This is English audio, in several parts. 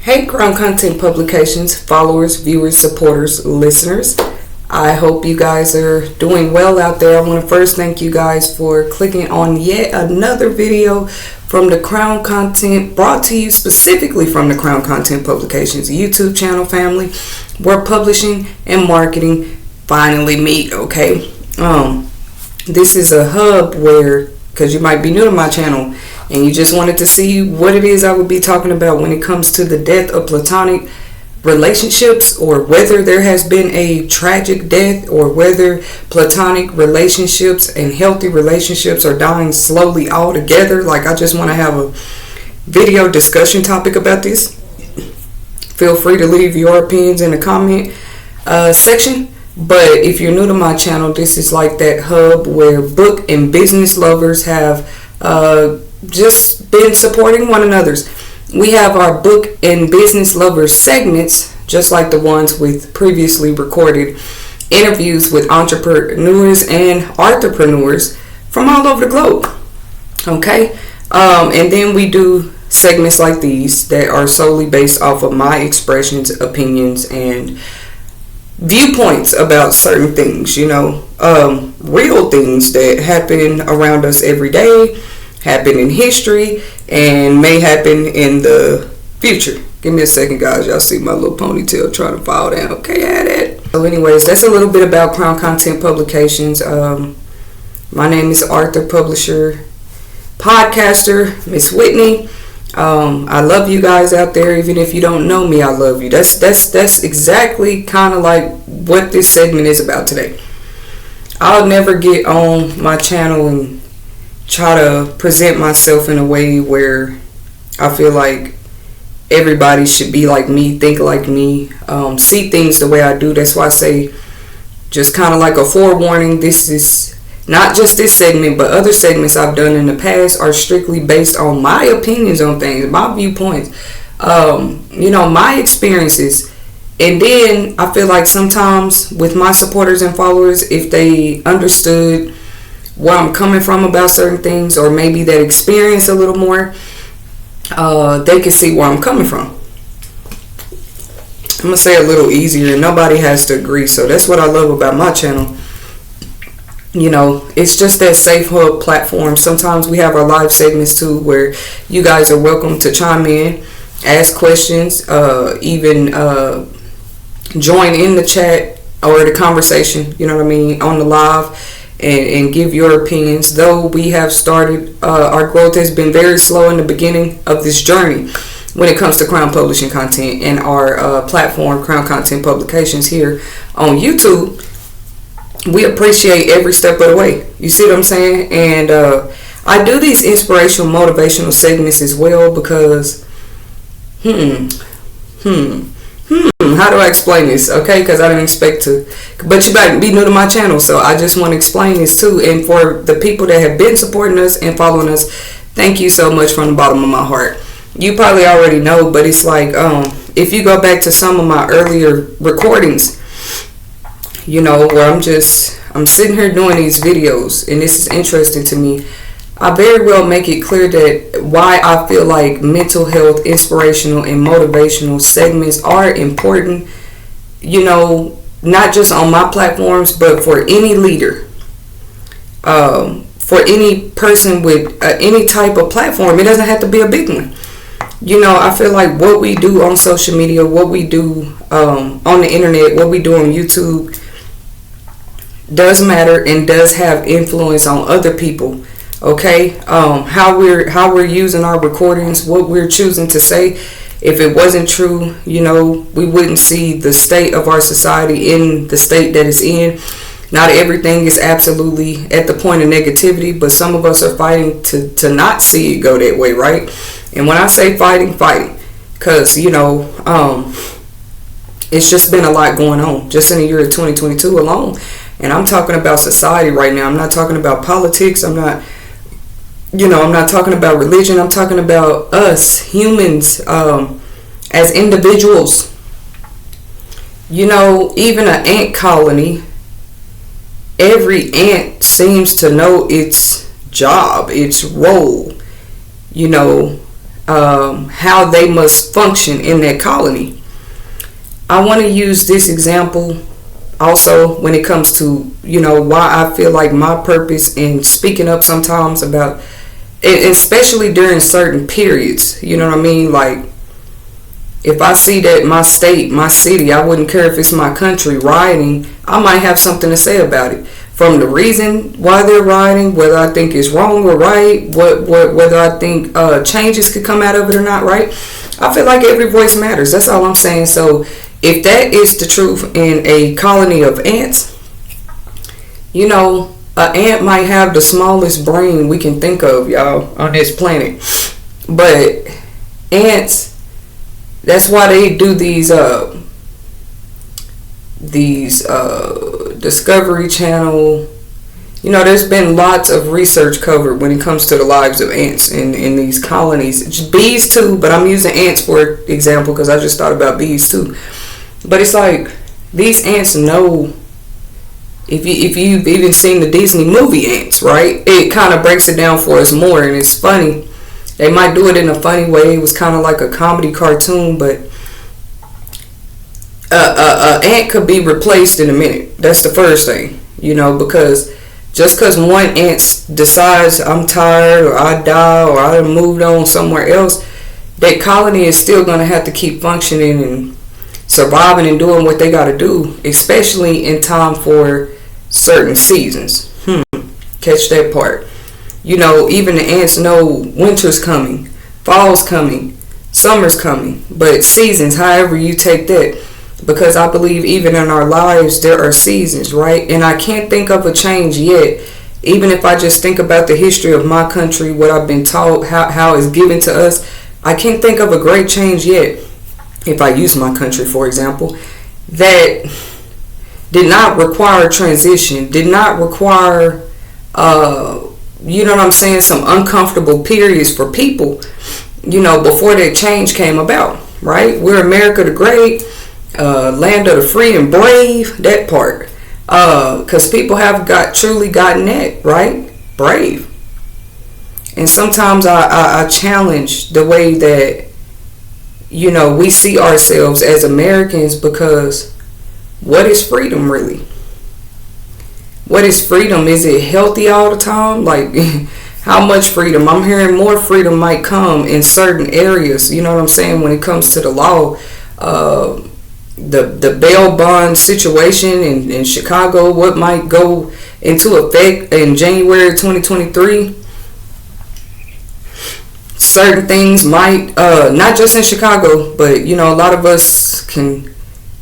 Hey, Crown Content Publications, followers, viewers, supporters, listeners. I hope you guys are doing well out there. I want to first thank you guys for clicking on yet another video from the Crown Content, brought to you specifically from the Crown Content Publications YouTube channel family, where publishing and marketing finally meet, okay? This is a hub where, because you might be new to my channel, and you just wanted to see what it is I would be talking about when it comes to the death of platonic relationships, or whether there has been a tragic death, or whether platonic relationships and healthy relationships are dying slowly altogether. Like, I just want to have a video discussion topic about this. Feel free to leave your opinions in the comment section. But if you're new to my channel, this is like that hub where book and business lovers have just been supporting one another's. We have our book and business lovers segments, just like the ones with previously recorded interviews with entrepreneurs and entrepreneurs from all over the globe. Okay, and then we do segments like these that are solely based off of my expressions, opinions, and viewpoints about certain things, real things that happen around us every day, happen in history, and may happen in the future. Give me a second, guys. Y'all see my little ponytail trying to fall down. Okay, I had it. So anyways, that's a little bit about Crown Content Publications. My name is Arthur, publisher, podcaster, Miss Whitney. I love you guys out there. Even if you don't know me, I love you. That's exactly kind of like what this segment is about today. I'll never get on my channel and try to present myself in a way where I feel like everybody should be like me, think like me, see things the way I do. That's why I say, just kind of like a forewarning, this is not just this segment, but other segments I've done in the past are strictly based on my opinions on things, my viewpoints, my experiences. And then I feel like sometimes with my supporters and followers, if they understood where I'm coming from about certain things, or maybe that experience a little more, they can see where I'm coming from. I'm going to say a little easier. Nobody has to agree. So that's what I love about my channel. It's just that safe hub platform. Sometimes we have our live segments too, where you guys are welcome to chime in, ask questions, even join in the chat or the conversation, on the live, and give your opinions. Though we have started, our growth has been very slow in the beginning of this journey when it comes to Crown Publishing content and our platform, Crown Content Publications, here on YouTube. We appreciate every step of the way. You see what I'm saying? And I do these inspirational, motivational segments as well because, how do I explain this? Okay, because I didn't expect to. But you might be new to my channel, so I just want to explain this too. And for the people that have been supporting us and following us, thank you so much from the bottom of my heart. You probably already know, but it's like, if you go back to some of my earlier recordings, where I'm sitting here doing these videos, and this is interesting to me. I very well make it clear that why I feel like mental health, inspirational, and motivational segments are important, not just on my platforms, but for any leader, for any person with any type of platform. It doesn't have to be a big one. I feel like what we do on social media, what we do on the internet, what we do on YouTube does matter and does have influence on other people. Okay, how we're using our recordings, what we're choosing to say. If it wasn't true, we wouldn't see the state of our society in the state that it's in. Not everything is absolutely at the point of negativity, but some of us are fighting to not see it go that way, right? And when I say fighting, because it's just been a lot going on just in the year of 2022 alone. And I'm talking about society right now. I'm not talking about politics. I'm not talking about religion. I'm talking about us humans as individuals. Even an ant colony, every ant seems to know its job, its role. how they must function in that colony. I want to use this example also when it comes to, why I feel like my purpose in speaking up sometimes about, especially during certain periods, you know what I mean? Like, if I see that my state, my city, I wouldn't care if it's my country rioting, I might have something to say about it. From the reason why they're rioting, whether I think it's wrong or right, whether I think changes could come out of it or not, right? I feel like every voice matters. That's all I'm saying. So if that is the truth in a colony of ants, an ant might have the smallest brain we can think of, y'all, on this planet. But ants, that's why they do these Discovery Channel. There's been lots of research covered when it comes to the lives of ants in these colonies. Bees too, but I'm using ants for example because I just thought about bees too. But it's like these ants know. If you've even seen the Disney movie Ants, right? It kind of breaks it down for us more, and it's funny. They might do it in a funny way. It was kind of like a comedy cartoon, but an ant could be replaced in a minute. That's the first thing, because just because one ant decides I'm tired or I die or I moved on somewhere else, that colony is still going to have to keep functioning and surviving and doing what they got to do, especially in time for certain seasons. Catch that part. Even the ants know winter's coming, fall's coming, summer's coming, but seasons, however you take that, because I believe even in our lives there are seasons, right? And I can't think of a change yet. Even if I just think about the history of my country, what I've been taught, how it's given to us, I can't think of a great change yet. If I use my country, for example, that did not require transition, did not require, some uncomfortable periods for people, before that change came about, right? We're America the Great, land of the free and brave, that part. Because people have truly gotten that, right? Brave. And sometimes I challenge the way that, we see ourselves as Americans, because what is freedom really? What is freedom? Is it healthy all the time? Like, how much freedom? I'm hearing more freedom might come in certain areas, you know what I'm saying, when it comes to the law. The bail bond situation in Chicago, what might go into effect in January 2023. Certain things might, not just in Chicago, but, a lot of us can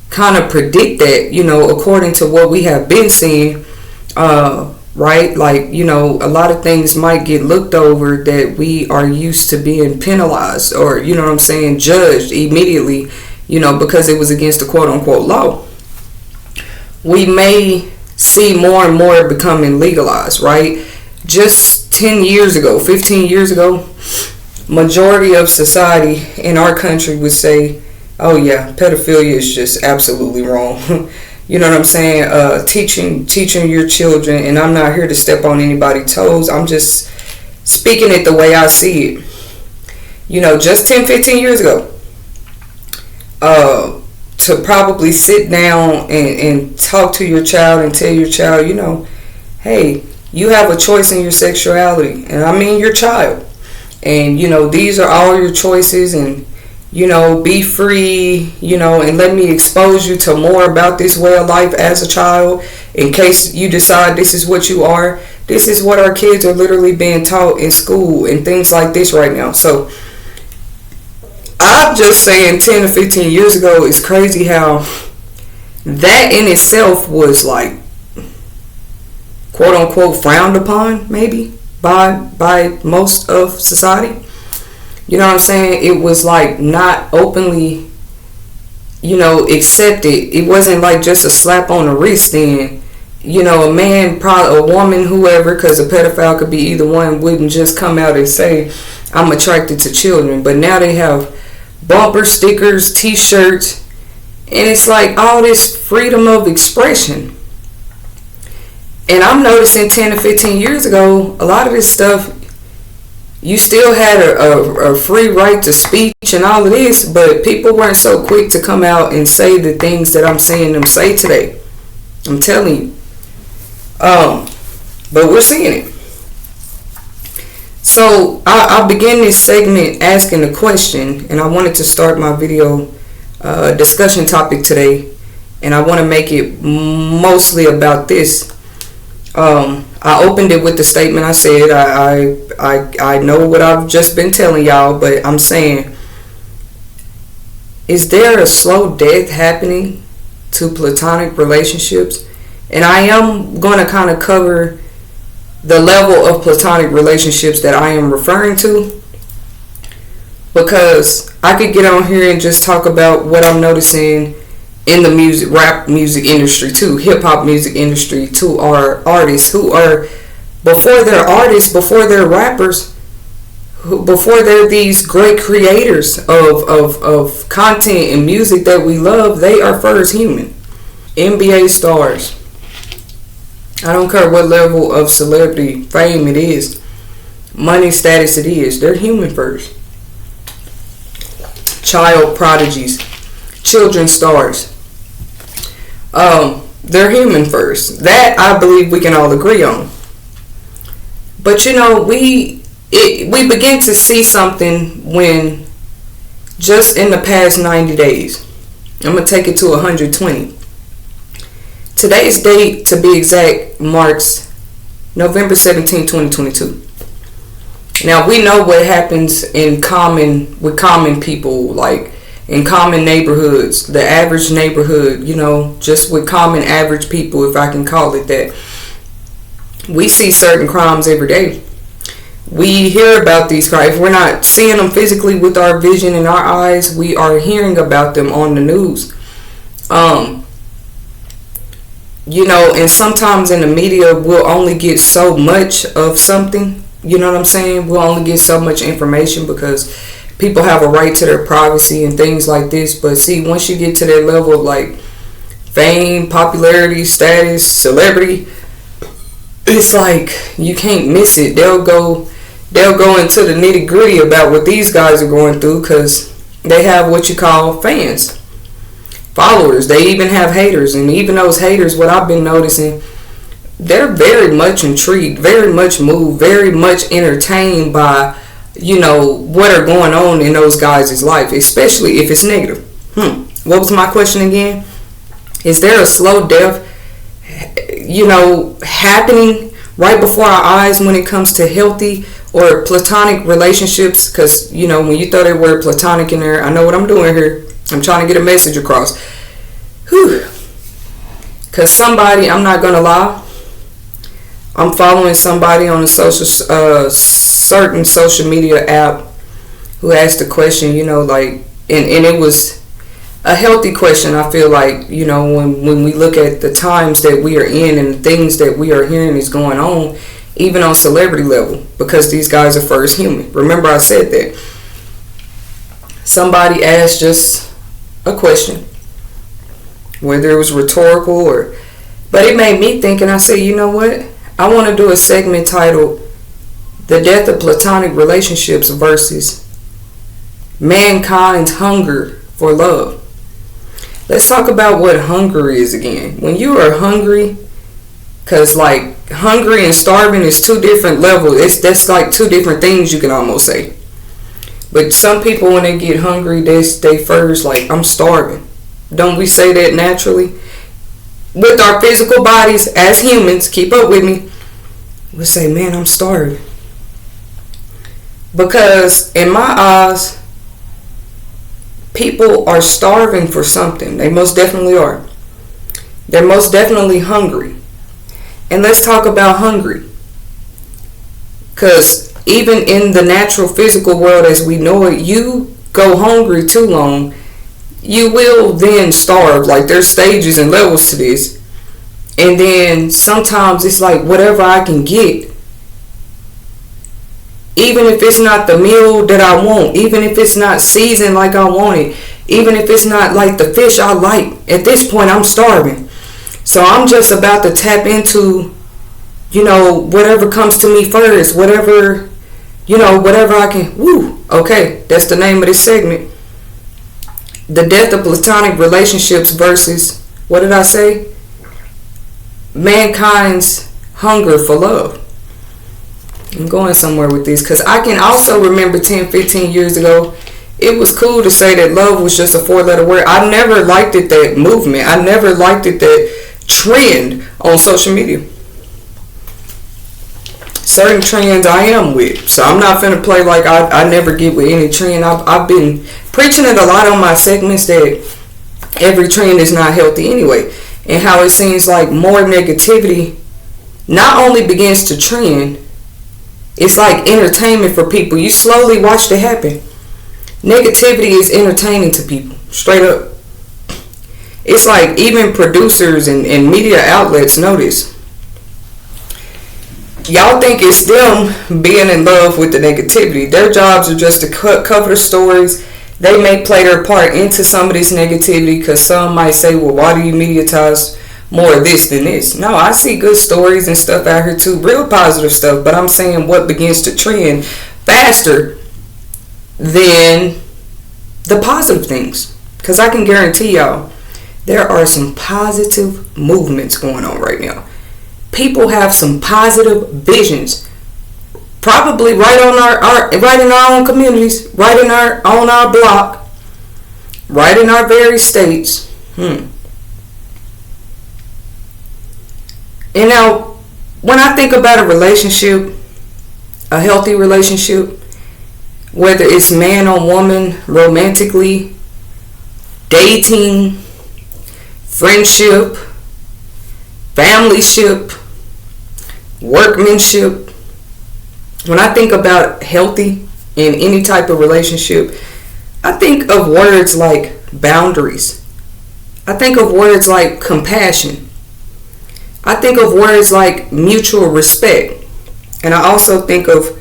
kind of predict that, according to what we have been seeing, right? Like, a lot of things might get looked over that we are used to being penalized or, judged immediately, because it was against the quote unquote law. We may see more and more becoming legalized, right? Just 10 years ago, 15 years ago, majority of society in our country would say, oh yeah, pedophilia is just absolutely wrong. You know what I'm saying? Teaching your children, and I'm not here to step on anybody's toes. I'm just speaking it the way I see it. Just 10, 15 years ago, to probably sit down and talk to your child and tell your child, hey, you have a choice in your sexuality, and I mean your child. And, these are all your choices, and, be free, and let me expose you to more about this way of life as a child in case you decide this is what you are. This is what our kids are literally being taught in school and things like this right now. So I'm just saying 10 to 15 years ago, it's crazy how that in itself was like, quote unquote, frowned upon, maybe by most of society. You know what I'm saying? It was like not openly, accepted. It wasn't like just a slap on the wrist then. A man, probably a woman, whoever, because a pedophile could be either one, wouldn't just come out and say, I'm attracted to children. But now they have bumper stickers, t-shirts, and it's like all this freedom of expression. And I'm noticing 10 to 15 years ago, a lot of this stuff, you still had a free right to speech and all of this, but people weren't so quick to come out and say the things that I'm seeing them say today. I'm telling you. But we're seeing it. So I began this segment asking a question, and I wanted to start my video discussion topic today, and I want to make it mostly about this. I opened it with the statement I said. I know what I've just been telling y'all, but I'm saying, is there a slow death happening to platonic relationships? And I am going to kind of cover the level of platonic relationships that I am referring to, because I could get on here and just talk about what I'm noticing in the rap music industry too, hip hop music industry too, are artists who are, before they're artists, before they're rappers, before they're these great creators of content and music that we love, they are first human. NBA stars, I don't care what level of celebrity fame it is, money status it is, they're human first. Child prodigies, children stars, they're human first. That I believe we can all agree on. But you know, we begin to see something when, just in the past 90 days, I'm going to take it to 120. Today's date, to be exact, marks November 17, 2022. Now, we know what happens with common people, like in common neighborhoods, the average neighborhood, you know, just with common average people, if I can call it that. We see certain crimes every day. We hear about these crimes. If we're not seeing them physically with our vision and our eyes, we are hearing about them on the news. You know, and sometimes in the media, we'll only get so much of something. You know what I'm saying? We'll only get so much information because people have a right to their privacy and things like this. But see, once you get to that level of like fame, popularity, status, celebrity, it's like you can't miss it. They'll go into the nitty gritty about what these guys are going through because they have what you call fans. Followers. They even have haters, and even those haters, what I've been noticing, they're very much intrigued, very much moved, very much entertained by, you know, what are going on in those guys' life, especially if it's negative. What was my question again? Is there a slow death, you know, happening right before our eyes when it comes to healthy or platonic relationships? Because, you know, when you throw that word platonic in there, I know what I'm doing here. I'm trying to get a message across. Because somebody, I'm not going to lie, I'm following somebody on a certain social media app who asked a question, you know, like, and it was a healthy question. I feel like, you know, when we look at the times that we are in and the things that we are hearing is going on, even on celebrity level, because these guys are first human. Remember I said that. Somebody asked just a question, whether it was rhetorical but it made me think, and I said, you know what? I want to do a segment titled "The Death of Platonic Relationships versus Mankind's Hunger for Love." Let's talk about what hunger is again. When you are hungry, because like hungry and starving is two different levels. That's like two different things, you can almost say. But some people, when they get hungry, they first like, I'm starving. Don't we say that naturally? With our physical bodies as humans, keep up with me. We say, man, I'm starving. Because in my eyes, people are starving for something. They most definitely are. They're most definitely hungry. And let's talk about hungry. Because even in the natural physical world as we know it, you go hungry too long, you will then starve. Like, there's stages and levels to this. And then sometimes it's like whatever I can get, even if it's not the meal that I want, even if it's not seasoned like I want it, even if it's not like the fish I like, at this point I'm starving. So I'm just about to tap into, you know, whatever comes to me first, whatever whatever I can. Woo. Okay, that's the name of this segment. The death of platonic relationships versus, what did I say? Mankind's hunger for love. I'm going somewhere with this because I can also remember 10, 15 years ago, it was cool to say that love was just a 4-letter word. I never liked it, that movement. I never liked it, that trend on social media. Certain trends I am with, so I'm not finna play like I never get with any trend. I've been preaching it a lot on my segments that every trend is not healthy anyway, and how it seems like more negativity not only begins to trend, it's like entertainment for people. You slowly watch it happen. Negativity is entertaining to people, straight up. It's like even producers and media outlets know this. Y'all think it's them being in love with the negativity. Their jobs are just to cover the stories. They may play their part into some of this negativity because some might say, well, why do you mediatize more of this than this? No, I see good stories and stuff out here too, real positive stuff, but I'm saying what begins to trend faster than the positive things, because I can guarantee y'all there are some positive movements going on right now. People have some positive visions, probably right on right in our own communities, right in on our block, right in our very states. And now, when I think about a relationship, a healthy relationship, whether it's man on woman, romantically, dating, friendship, familyship, workmanship. When I think about healthy in any type of relationship, I think of words like boundaries. I think of words like compassion. I think of words like mutual respect. And I also think of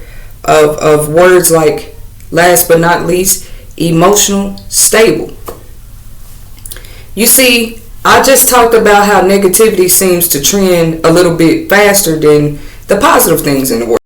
words like, last but not least, emotional stable. You see, I just talked about how negativity seems to trend a little bit faster than the positive things in the world.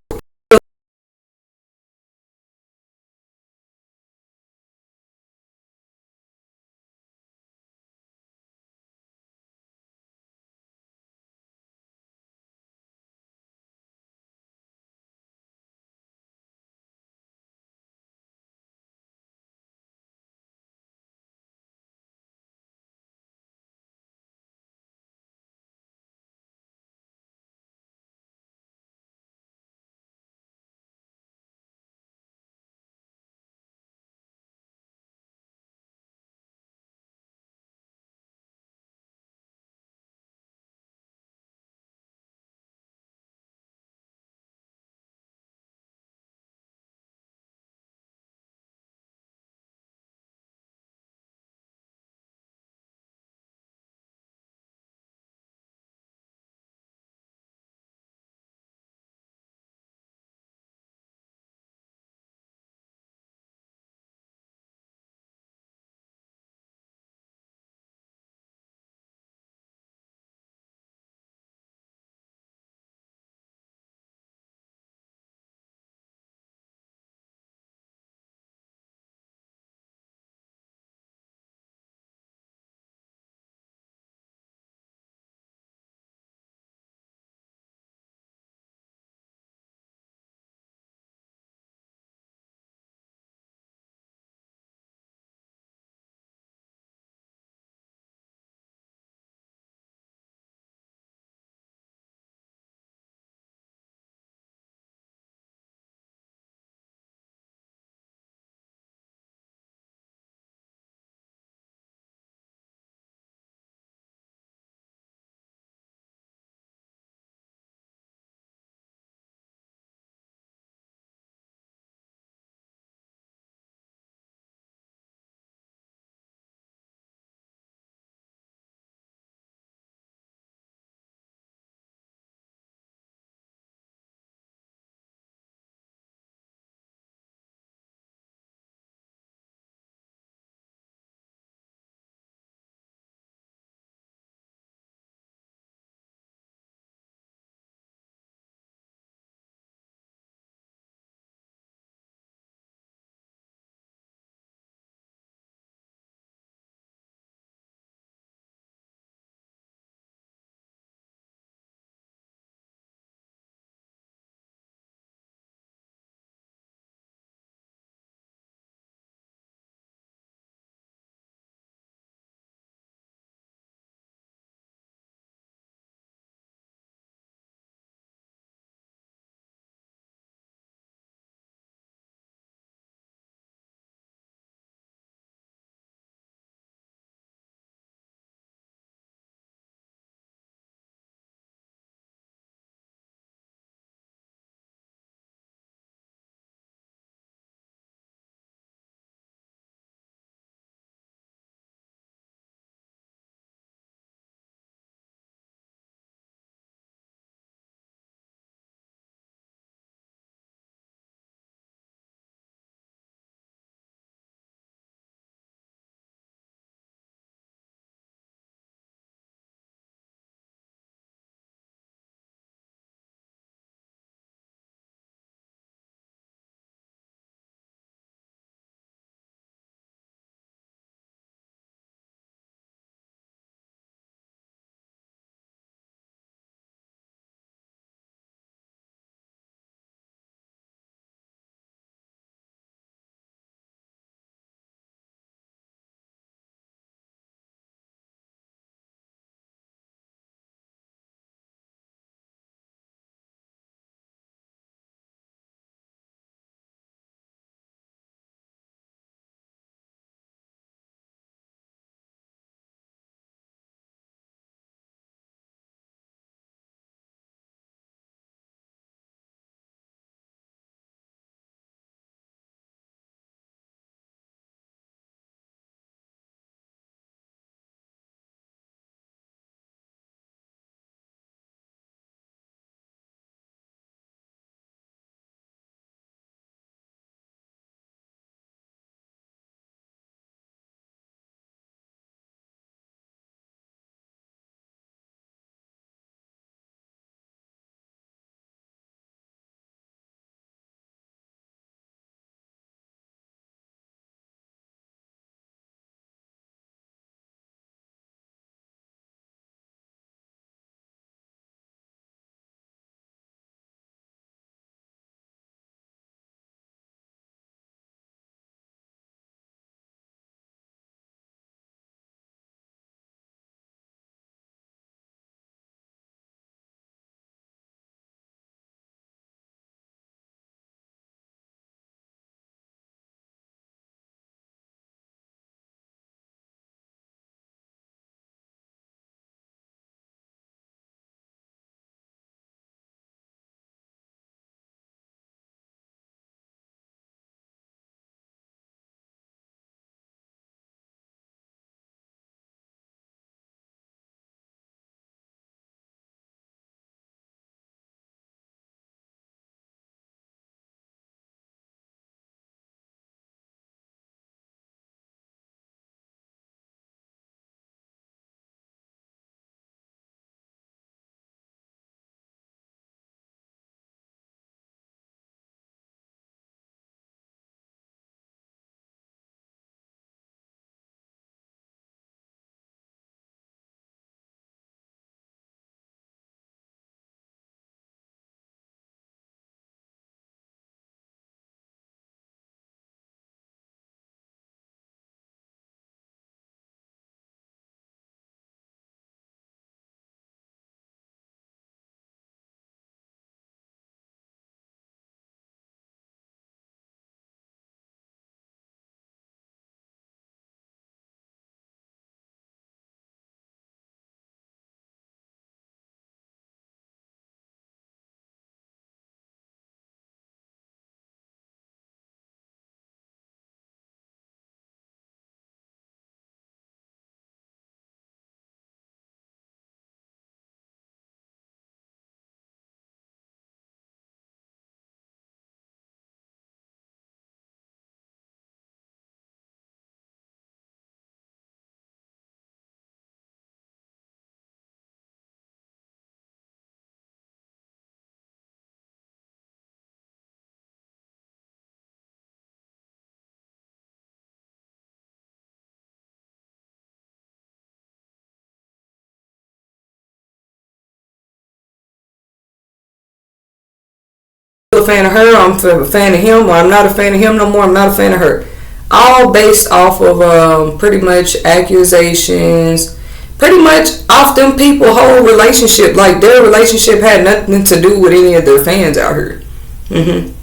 a fan of her, I'm a fan of him, or I'm not a fan of him no more, I'm not a fan of her. All based off of pretty much accusations, pretty much off them people whole relationship. Like their relationship had nothing to do with any of their fans out here. And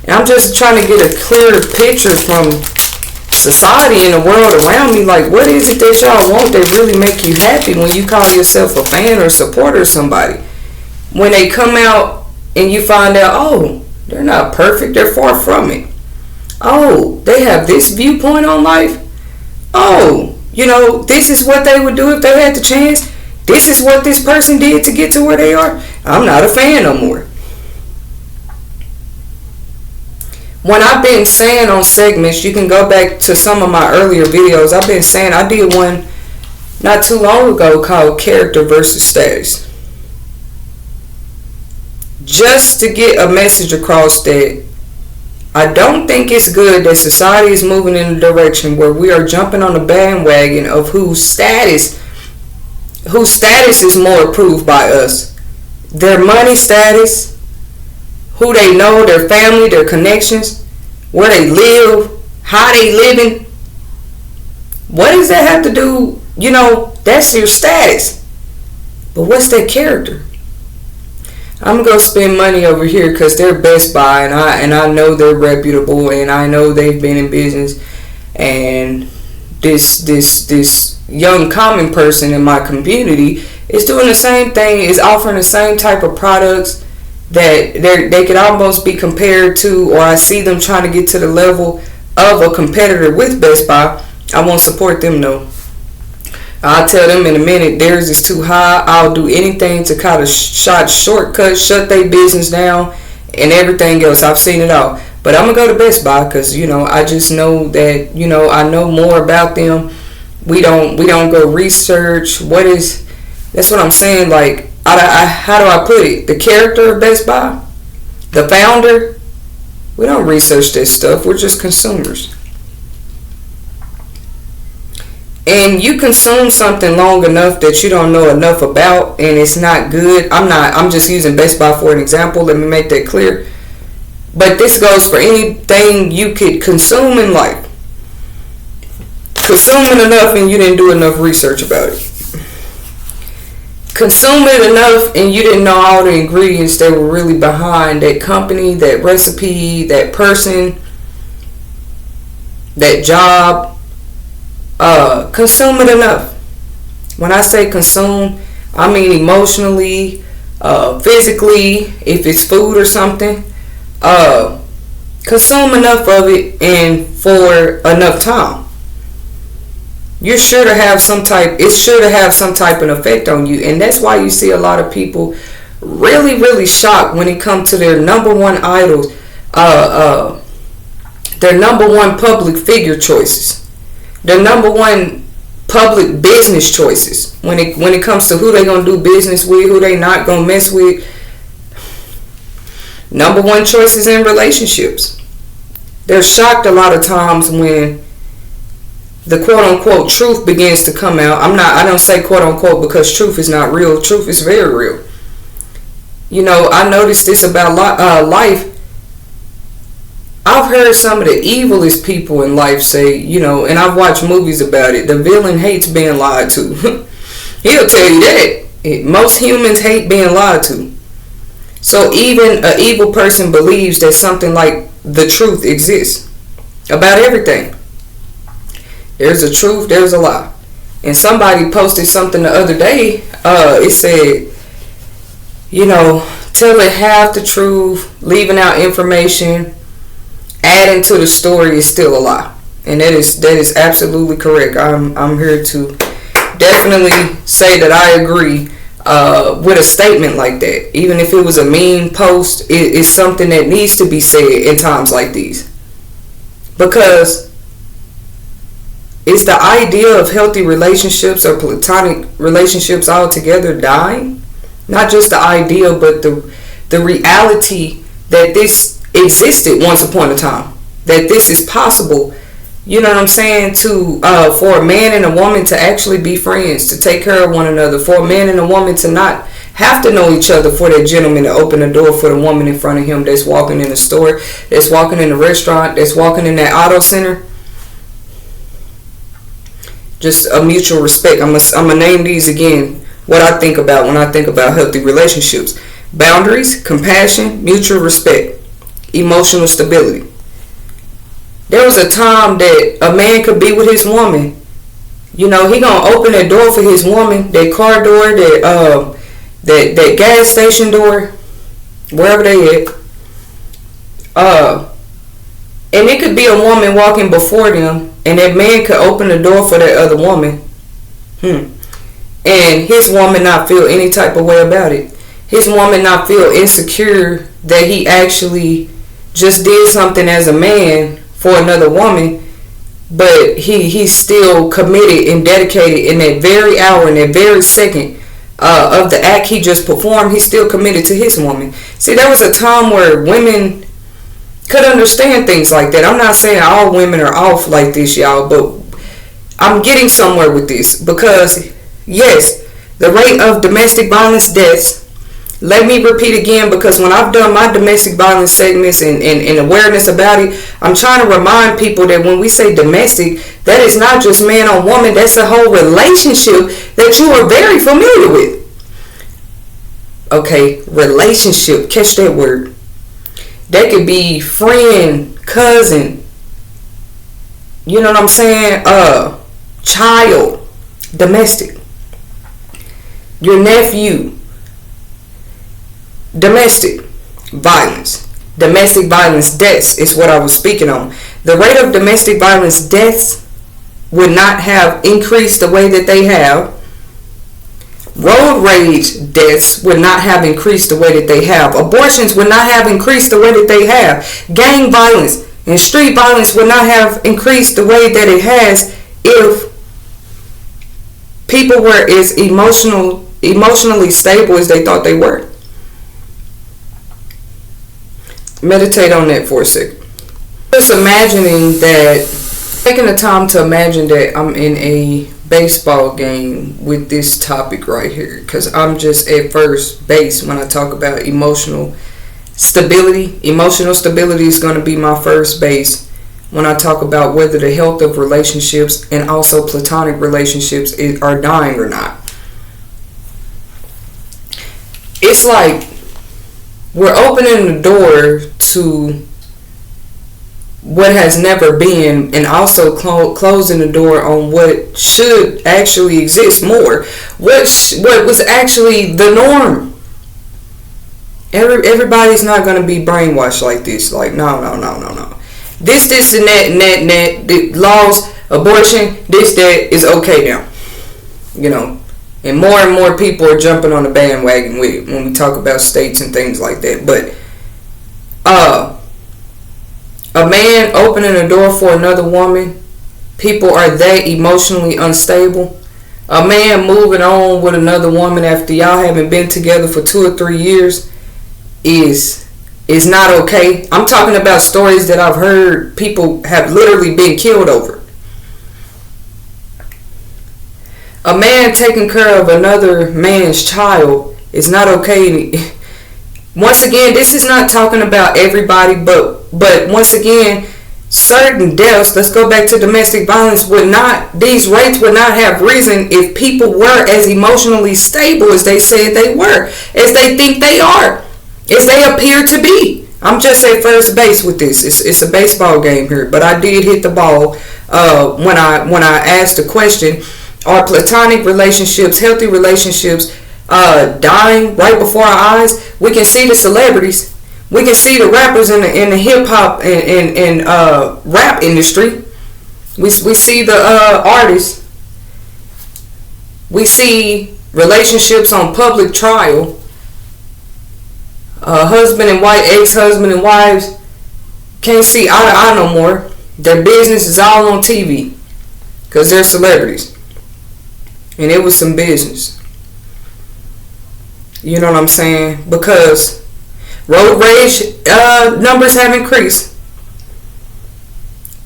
I'm just trying to get a clearer picture from society and the world around me. Like, what is it that y'all want that really make you happy when you call yourself a fan or supporter of somebody? When they come out and you find out, oh, they're not perfect, they're far from it. Oh, they have this viewpoint on life. Oh, this is what they would do if they had the chance. This is what this person did to get to where they are. I'm not a fan no more. When I've been saying on segments, you can go back to some of my earlier videos. I've been saying, I did one not too long ago called Character versus Status. Just to get a message across that I don't think it's good that society is moving in a direction where we are jumping on the bandwagon of whose status is more approved by us. Their money status, who they know, their family, their connections, where they live, how they living. What does that have to do? That's your status. But what's their character? I'm gonna go spend money over here because they're Best Buy, and I know they're reputable, and I know they've been in business. And this young common person in my community is doing the same thing, is offering the same type of products that they could almost be compared to, or I see them trying to get to the level of a competitor with Best Buy. I won't support them though. I'll tell them in a minute theirs is too high. I'll do anything to kind of shortcut, shut their business down, and everything else. I've seen it all. But I'm going to go to Best Buy because, I just know that, I know more about them. We don't go research. That's what I'm saying. Like, how do I put it? The character of Best Buy, the founder, we don't research this stuff. We're just consumers. And you consume something long enough that you don't know enough about and it's not good. I'm just using Best Buy for an example. Let me make that clear. But this goes for anything you could consume in life. Consume it enough and you didn't do enough research about it. Consume it enough and you didn't know all the ingredients that were really behind that company, that recipe, that person, that job. Consume it enough. When I say consume, I mean emotionally, physically, if it's food or something. Consume enough of it and for enough time. It should have some type of effect on you. And that's why you see a lot of people really, really shocked when it comes to their number one idols, their number one public figure choices. The number one public business choices when it comes to who they gonna do business with, who they not gonna mess with. Number one choices in relationships. They're shocked a lot of times when the quote unquote truth begins to come out. I don't say quote unquote because truth is not real. Truth is very real. I noticed this about life. I've heard some of the evilest people in life say, and I've watched movies about it, the villain hates being lied to. He'll tell you that. Most humans hate being lied to. So even an evil person believes that something like the truth exists about everything. There's a truth, there's a lie. And somebody posted something the other day. It said, telling half the truth, leaving out information, adding to the story is still a lie. And that is absolutely correct. I'm here to definitely say that I agree with a statement like that. Even if it was a mean post, it's something that needs to be said in times like these. Because is the idea of healthy relationships or platonic relationships altogether dying? Not just the idea, but the reality that this existed once upon a time, that this is possible. You know what I'm saying? For a man and a woman to actually be friends, to take care of one another, for a man and a woman to not have to know each other for that gentleman to open the door for the woman in front of him that's walking in the store, that's walking in the restaurant, that's walking in that auto center. Just a mutual respect. I'm gonna name these again. What I think about when I think about healthy relationships: boundaries, compassion, mutual respect, emotional stability. There was a time that a man could be with his woman. You know, he gonna open that door for his woman, that car door, that gas station door, wherever they at. And it could be a woman walking before them, and that man could open the door for that other woman. And his woman not feel any type of way about it. His woman not feel insecure that he actually just did something as a man for another woman, but he's still committed and dedicated in that very hour, in that very second of the act he just performed. He's still committed to his woman. See, there was a time where women could understand things like that. I'm not saying all women are off like this, y'all, but I'm getting somewhere with this, because yes, the rate of domestic violence deaths, let me repeat again, because when I've done my domestic violence segments and awareness about it, I'm trying to remind people that when we say domestic, that is not just man on woman, that's a whole relationship that you are very familiar with. Okay, relationship, catch that word. That could be friend, cousin, you know what I'm saying, child, domestic, your nephew. Domestic violence deaths is what I was speaking on. The rate of domestic violence deaths would not have increased the way that they have. Road rage deaths would not have increased the way that they have. Abortions would not have increased the way that they have. Gang violence and street violence would not have increased the way that it has if people were as emotionally stable as they thought they were. Meditate on that for a second. Just imagining that, taking the time to imagine that I'm in a baseball game with this topic right here, because I'm just at first base when I talk about emotional stability. Emotional stability is going to be my first base when I talk about whether the health of relationships and also platonic relationships are dying or not. It's like we're opening the door to what has never been, and also closing the door on what should actually exist more. What was actually the norm. Everybody's not going to be brainwashed like this. Like, no. This, and that, the laws, abortion, this, that is okay now. You know. And more people are jumping on the bandwagon with it when we talk about states and things like that. But a man opening a door for another woman, people are that emotionally unstable. A man moving on with another woman after y'all haven't been together for 2 or 3 years is not okay. I'm talking about stories that I've heard people have literally been killed over. A man taking care of another man's child is not okay. Once again, this is not talking about everybody, but once again, certain deaths, let's go back to domestic violence, these rates would not have risen if people were as emotionally stable as they said they were, as they think they are, as they appear to be. I'm just at first base with this. It's a baseball game here, but I did hit the ball when I asked the question. Are platonic relationships, healthy relationships, dying right before our eyes? We can see the celebrities. We can see the rappers in the hip hop and rap industry. We see the artists. We see relationships on public trial. Husband and wife, ex-husband and wives can't see eye to eye no more. Their business is all on TV because they're celebrities. And it was some business. You know what I'm saying? Because road rage numbers have increased.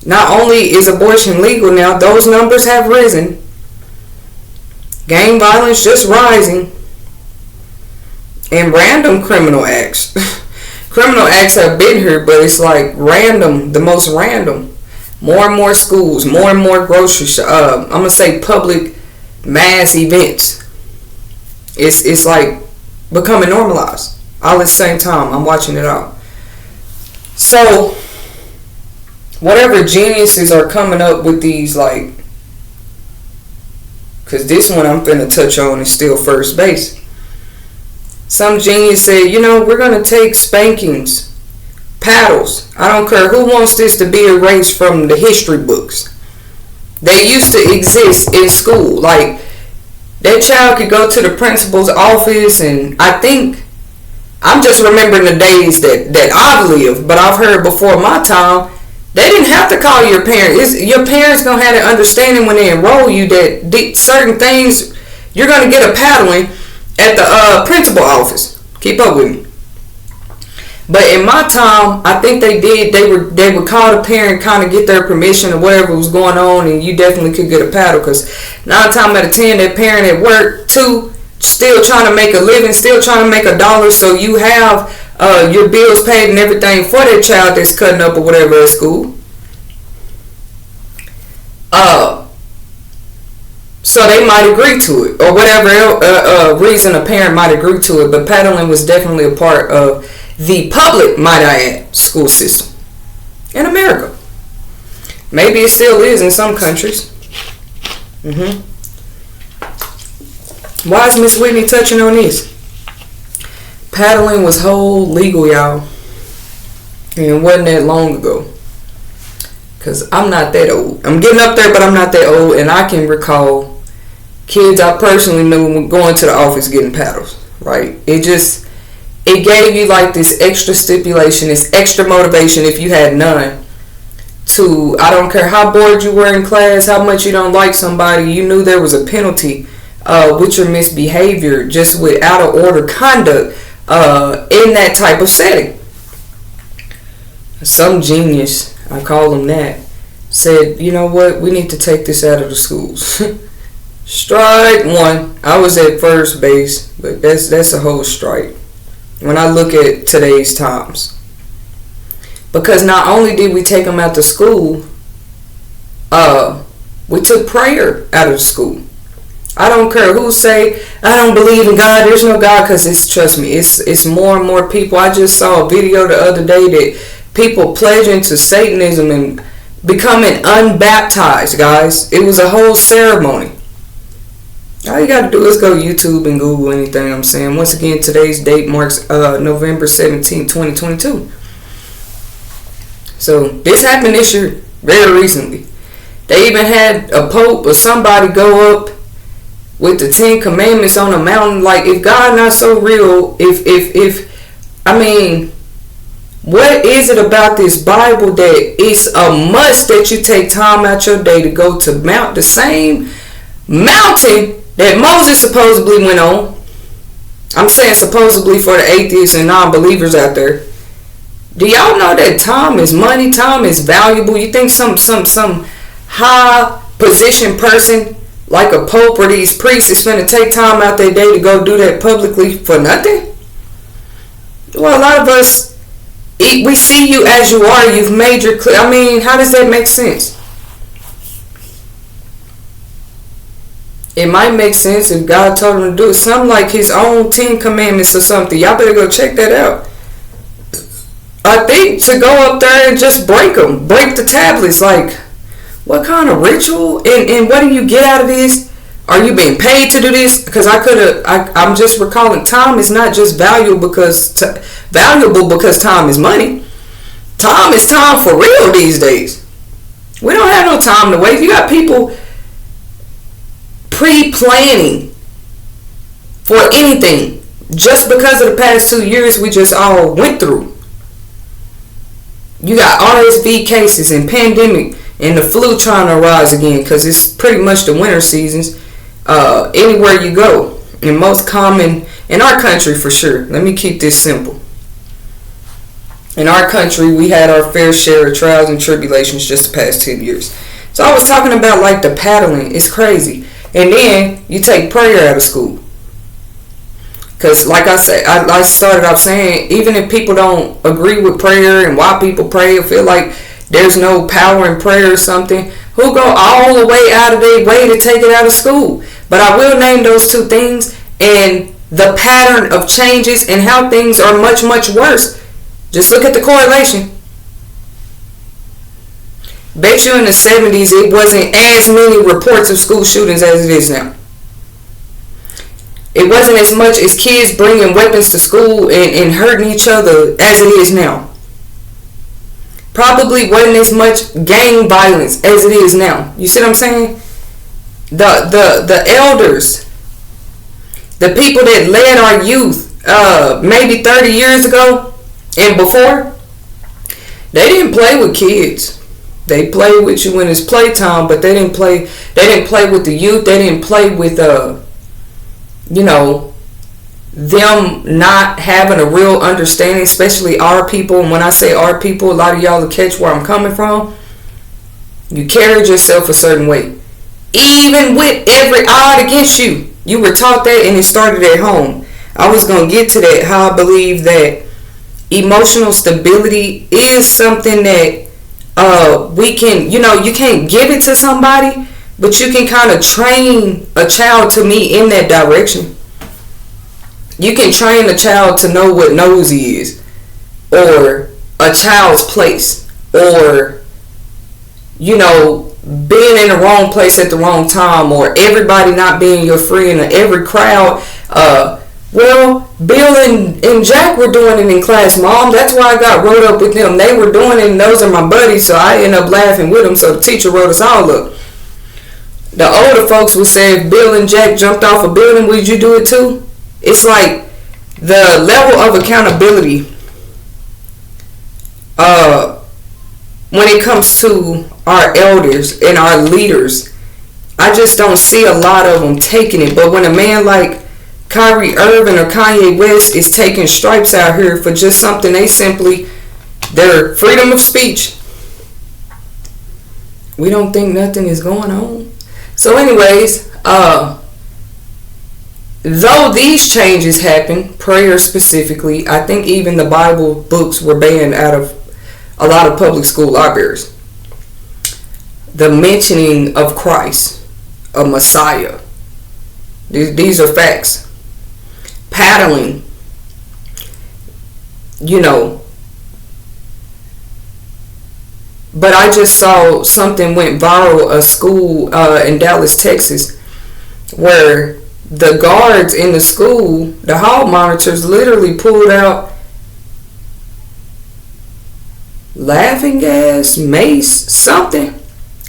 Not only is abortion legal now, those numbers have risen. Gang violence just rising. and random criminal acts. Criminal acts have been here, but it's like random, the most random. More and more schools, more and more grocery I'm gonna say public mass events. It's like becoming normalized. All at the same time, I'm watching it all. So, whatever geniuses are coming up with these, like, because this one I'm finna touch on is still first base. Some genius said, we're going to take spankings, paddles. I don't care who wants this to be erased from the history books. They used to exist in school. Like, that child could go to the principal's office, and I'm just remembering the days that I've lived, but I've heard before my time, they didn't have to call your parents. Your parents going to have an understanding when they enroll you that certain things, you're going to get a paddling at the principal office. Keep up with me. But in my time, I think they did. They would call the parent, kind of get their permission or whatever was going on, and you definitely could get a paddle. Because 9 times out of 10, that parent at work too, still trying to make a living, still trying to make $1. So you have your bills paid and everything for that child that's cutting up or whatever at school. So they might agree to it, or whatever reason a parent might agree to it. But paddling was definitely a part of the public, might I add, school system in America. Maybe it still is in some countries. Why is Miss Whitney touching on this? Paddling was whole legal, y'all, and it wasn't that long ago. Because I'm not that old. I'm getting up there, but I'm not that old, and I can recall kids I personally knew going to the office getting paddles, right? It gave you like this extra stipulation, this extra motivation if you had none to, I don't care how bored you were in class, how much you don't like somebody, you knew there was a penalty with your misbehavior, just with out of order conduct in that type of setting. Some genius, I call them that, said, you know what, we need to take this out of the schools. Strike one. I was at first base, but that's a whole strike when I look at today's times. Because not only did we take them out to school, we took prayer out of the school. I don't care who say, I don't believe in God, there's no God, because trust me, it's more and more people. I just saw a video the other day that people pledging to Satanism and becoming unbaptized, guys. It was a whole ceremony. All you got to do is go YouTube and Google anything I'm saying. Once again, today's date marks November 17, 2022. So this happened this year, very recently. They even had a pope or somebody go up with the 10 commandments on a mountain. Like, if God not so real, what is it about this Bible that it's a must that you take time out your day to go to the same mountain that Moses supposedly went on? I'm saying supposedly for the atheists and non-believers out there. Do y'all know that time is money? Time is valuable. You think some high position person like a pope or these priests is going to take time out their day to go do that publicly for nothing? Well, a lot of us, we see you as you are. You've made your clear. I mean, how does that make sense? It might make sense if God told him to do it. Something like his own 10 commandments or something. Y'all better go check that out. I think to go up there and just break them. Break the tablets. Like, what kind of ritual? And what do you get out of this? Are you being paid to do this? Because I'm just recalling, time is not just valuable because time is money. Time is time for real these days. We don't have no time to waste. You got people pre-planning for anything just because of the past 2 years we just all went through. You got RSV cases and pandemic and the flu trying to rise again because it's pretty much the winter seasons anywhere you go. And most common in our country for sure. Let me keep this simple. In our country, we had our fair share of trials and tribulations just the past 10 years. So I was talking about like the paddling. It's crazy. And then you take prayer out of school. Because like I said, I started off saying, even if people don't agree with prayer and why people pray or feel like there's no power in prayer or something, who go all the way out of their way to take it out of school? But I will name those two things and the pattern of changes and how things are much, much worse. Just look at the correlation. Bet you in the 70s it wasn't as many reports of school shootings as it is now. It wasn't as much as kids bringing weapons to school and hurting each other as it is now. Probably wasn't as much gang violence as it is now. You see what I'm saying? The elders, the people that led our youth maybe 30 years ago and before, they didn't play with kids. They played with you when it's playtime, but they didn't play with the youth. They didn't play with them not having a real understanding, especially our people. And when I say our people, a lot of y'all will catch where I'm coming from. You carried yourself a certain way. Even with every odd against you. You were taught that, and it started at home. I was going to get to that, how I believe that emotional stability is something that we can, you can't give it to somebody, but you can kind of train a child to me in that direction. You can train a child to know what nosy is, or a child's place, or, being in the wrong place at the wrong time, or everybody not being your friend, or every crowd. Well, Bill and Jack were doing it in class, Mom. That's why I got wrote up with them. They were doing it, and those are my buddies, so I ended up laughing with them, so the teacher wrote us all up. The older folks would say, if Bill and Jack jumped off a building, would you do it too? It's like the level of accountability when it comes to our elders and our leaders, I just don't see a lot of them taking it. But when a man like Kyrie Irving or Kanye West is taking stripes out here for just something their freedom of speech, we don't think nothing is going on. So anyways, though these changes happen, prayer specifically, I think even the Bible books were banned out of a lot of public school libraries. The mentioning of Christ, a Messiah, these are facts. Paddling, but I just saw something went viral, a school in Dallas, Texas, where the guards in the school, the hall monitors, literally pulled out laughing gas, mace, something,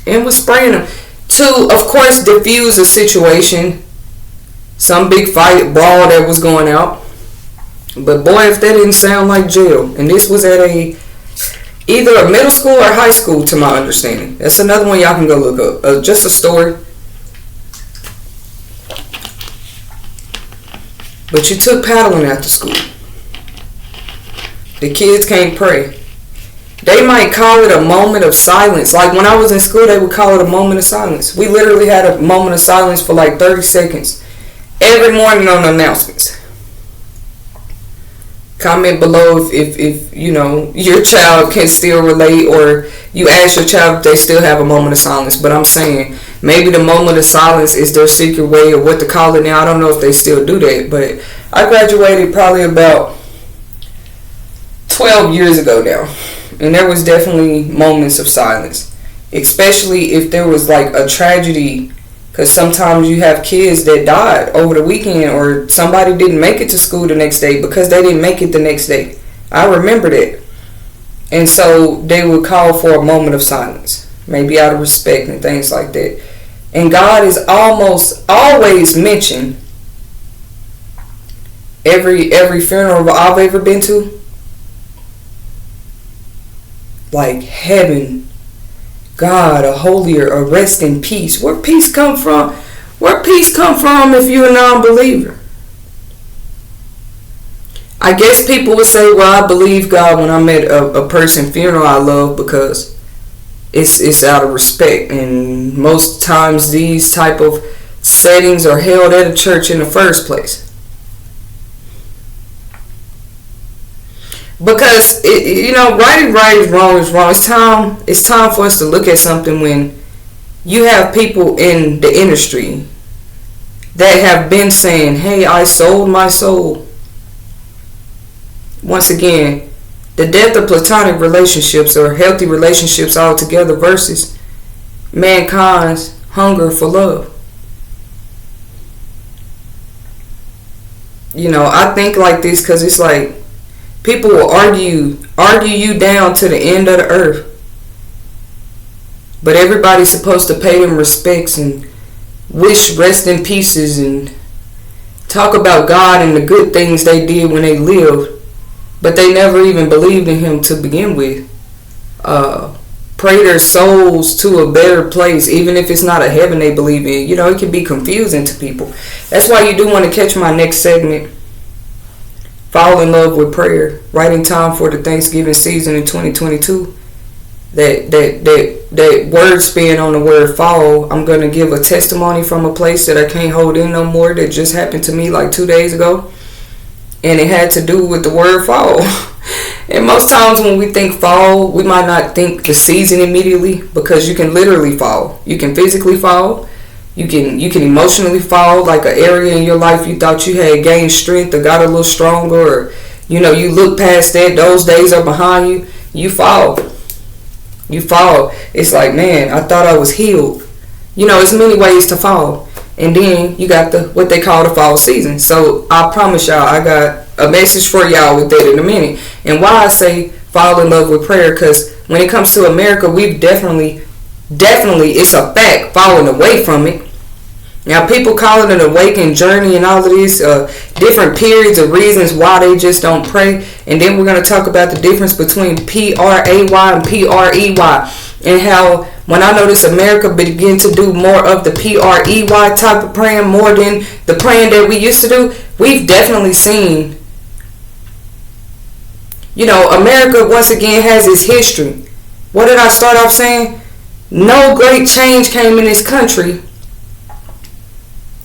and was spraying them to, of course, diffuse a situation, some big fight, brawl that was going out. But boy, if that didn't sound like jail. And this was at either a middle school or high school, to my understanding. That's another one y'all can go look up. Just a story. But you took paddling after school. The kids can't pray. They might call it a moment of silence. Like when I was in school, they would call it a moment of silence. We literally had a moment of silence for like 30 seconds every morning on announcements. Comment below if your child can still relate, or you ask your child if they still have a moment of silence. But I'm saying maybe the moment of silence is their secret way of what to call it now. I don't know if they still do that, but I graduated probably about 12 years ago now, and there was definitely moments of silence, especially if there was like a tragedy. Because sometimes you have kids that died over the weekend, or somebody didn't make it to school the next day because they didn't make it the next day. I remember that. And so they would call for a moment of silence, maybe out of respect and things like that. And God is almost always mentioned every funeral I've ever been to. Like heaven, God, a holier, a rest in peace. Where peace come from? Where peace come from if you're a non-believer? I guess people would say, well, I believe God when I'm at a person's funeral I love, because it's out of respect. And most times these type of settings are held at a church in the first place. Because right is wrong is wrong. It's time for us to look at something when you have people in the industry that have been saying, hey, I sold my soul. Once again, the death of platonic relationships or healthy relationships altogether versus mankind's hunger for love. I think like this because it's like people will argue you down to the end of the earth. But everybody's supposed to pay them respects and wish rest in pieces and talk about God and the good things they did when they lived. But they never even believed in him to begin with. Pray their souls to a better place, even if it's not a heaven they believe in. It can be confusing to people. That's why you do want to catch my next segment, Fall in Love with Prayer, right in time for the Thanksgiving season in 2022. That word spin on the word fall. I'm going to give a testimony from a place that I can't hold in no more that just happened to me like 2 days ago. And it had to do with the word fall. And most times when we think fall, we might not think the season immediately, because you can literally fall. You can physically fall. You can emotionally fall, like an area in your life you thought you had gained strength or got a little stronger, or you look past that, those days are behind you, you fall. It's like, man, I thought I was healed. It's many ways to fall. And then you got what they call the fall season. So I promise y'all, I got a message for y'all with that in a minute. And why I say fall in love with prayer, because when it comes to America, we've definitely, it's a fact, falling away from it. Now, people call it an awakening journey and all of this, different periods of reasons why they just don't pray. And then we're going to talk about the difference between P-R-A-Y and P-R-E-Y. And how when I notice America begin to do more of the P-R-E-Y type of praying more than the praying that we used to do, we've definitely seen, America once again has its history. What did I start off saying? No great change came in this country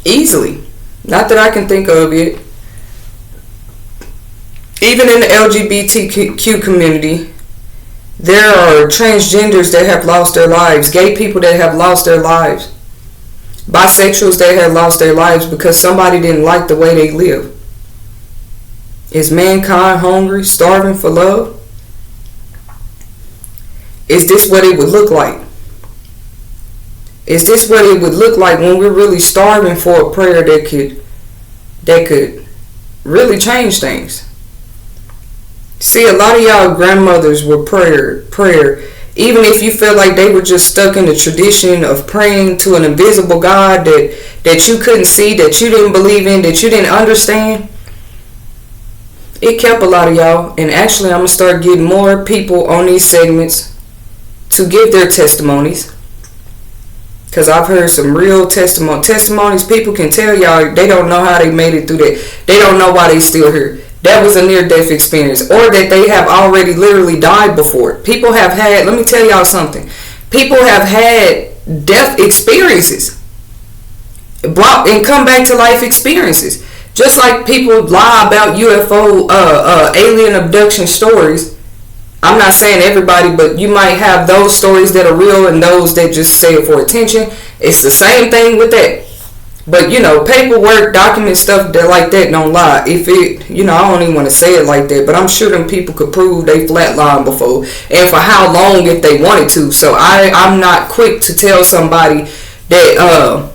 easily. Not that I can think of it. Even in the LGBTQ community, there are transgenders that have lost their lives, gay people that have lost their lives, bisexuals that have lost their lives because somebody didn't like the way they live. Is mankind hungry, starving for love? Is this what it would look like? Is this what it would look like when we're really starving for a prayer that could really change things? See, a lot of y'all grandmothers were prayer. Even if you feel like they were just stuck in the tradition of praying to an invisible God that you couldn't see, that you didn't believe in, that you didn't understand, it kept a lot of y'all. And actually, I'm going to start getting more people on these segments to give their testimonies. Because I've heard some real testimonies. People can tell y'all they don't know how they made it through that. They don't know why they still here. That was a near-death experience. Or that they have already literally died before. People have had, let me tell y'all something. People have had death experiences. Brought and come back to life experiences. Just like people lie about UFO, alien abduction stories. I'm not saying everybody, but you might have those stories that are real and those that just say it for attention. It's the same thing with that. But, paperwork, document stuff like that don't lie. If it, I don't even want to say it like that, but I'm sure them people could prove they flatlined before. And for how long if they wanted to. So I'm not quick to tell somebody that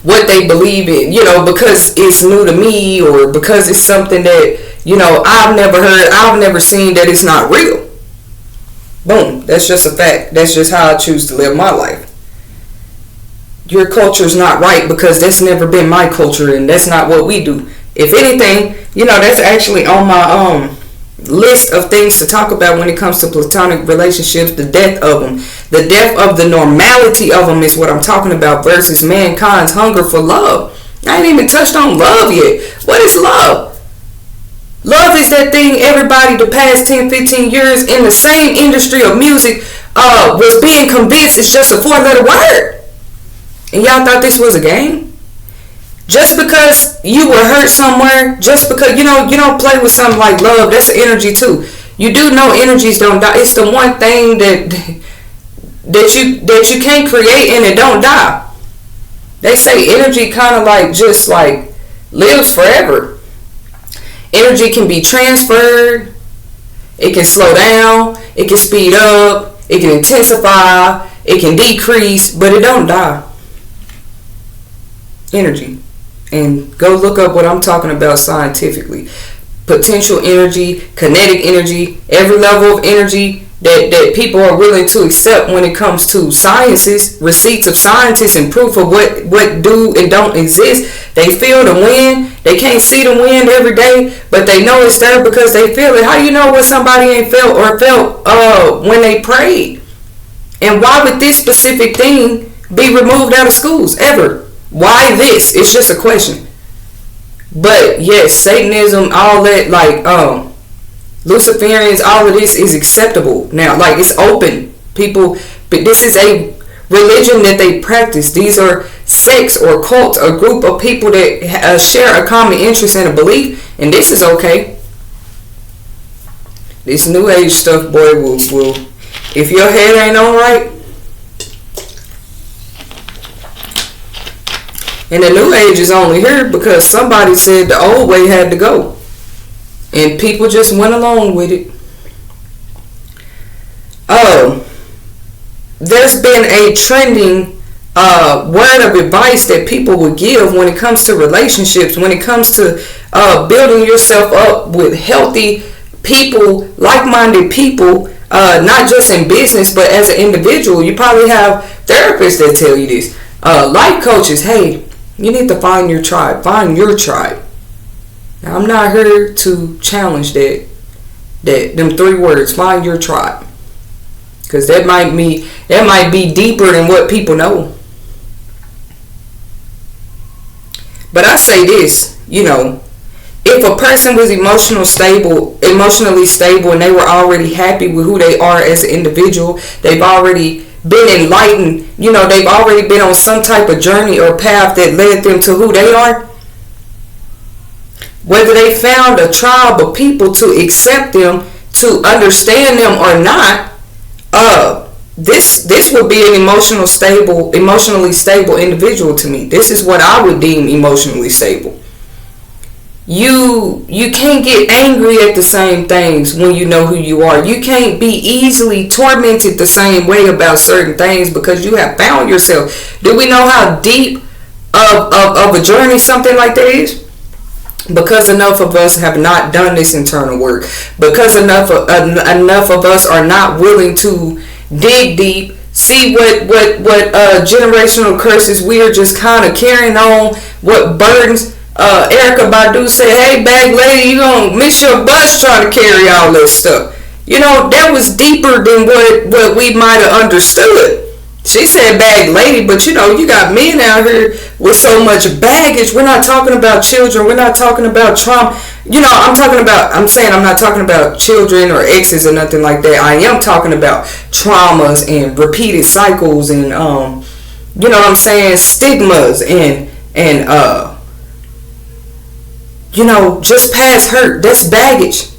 what they believe in, because it's new to me or because it's something that, I've never heard, I've never seen, that it's not real. Boom. That's just a fact. That's just how I choose to live my life. Your culture's not right because that's never been my culture and that's not what we do. If anything, that's actually on my list of things to talk about when it comes to platonic relationships, the death of them. The death of the normality of them is what I'm talking about versus mankind's hunger for love. I ain't even touched on love yet. What is love? Love is that thing everybody the past 10, 15 years in the same industry of music was being convinced it's just a 4-letter word. And y'all thought this was a game? Just because you were hurt somewhere, just because you don't play with something like love. That's energy too. You do know energies don't die. It's the one thing that you can't create and it don't die. They say energy kind of like just like lives forever. Energy can be transferred. It can slow down. It can speed up. It can intensify. It can decrease, but it don't die. Energy. And go look up what I'm talking about scientifically. Potential energy, kinetic energy, every level of energy that people are willing to accept when it comes to sciences, receipts of scientists and proof of what do and don't exist. They feel the wind. They can't see the wind every day, but they know it's there because they feel it. How you know what somebody ain't felt or felt when they prayed? And why would this specific thing be removed out of schools ever? Why this? It's just a question. But yes, Satanism, all that, like Luciferians, all of this is acceptable now. Like, it's open. People, but this is a religion that they practice. These are sects or cults, a group of people that share a common interest and a belief, and this is okay. This new age stuff, boy, will if your head ain't on right. And the new age is only here because somebody said the old way had to go. And people just went along with it. There's been a trending word of advice that people would give when it comes to relationships, when it comes to building yourself up with healthy people, like-minded people, not just in business, but as an individual. You probably have therapists that tell you this. Life coaches, hey, you need to find your tribe. Find your tribe. Now, I'm not here to challenge them 3 words. Find your tribe, because that might be deeper than what people know. But I say this, if a person was emotionally stable, and they were already happy with who they are as an individual, they've already been enlightened, they've already been on some type of journey or path that led them to who they are. Whether they found a tribe of people to accept them, to understand them or not, this would be an emotionally stable individual to me. This is what I would deem emotionally stable. You can't get angry at the same things when you know who you are. You can't be easily tormented the same way about certain things because you have found yourself. Do we know how deep of a journey something like that is? Because enough of us have not done this internal work. Because enough of us are not willing to dig deep, see what generational curses we are just kind of carrying on, what burdens. Erica Badu said, hey, bag lady, you gonna miss your bus trying to carry all this stuff. That was deeper than what we might have understood. She said bag lady, but you got men out here with so much baggage. We're not talking about children. We're not talking about trauma. I'm saying I'm not talking about children or exes or nothing like that. I am talking about traumas and repeated cycles and, stigmas and just past hurt. That's baggage.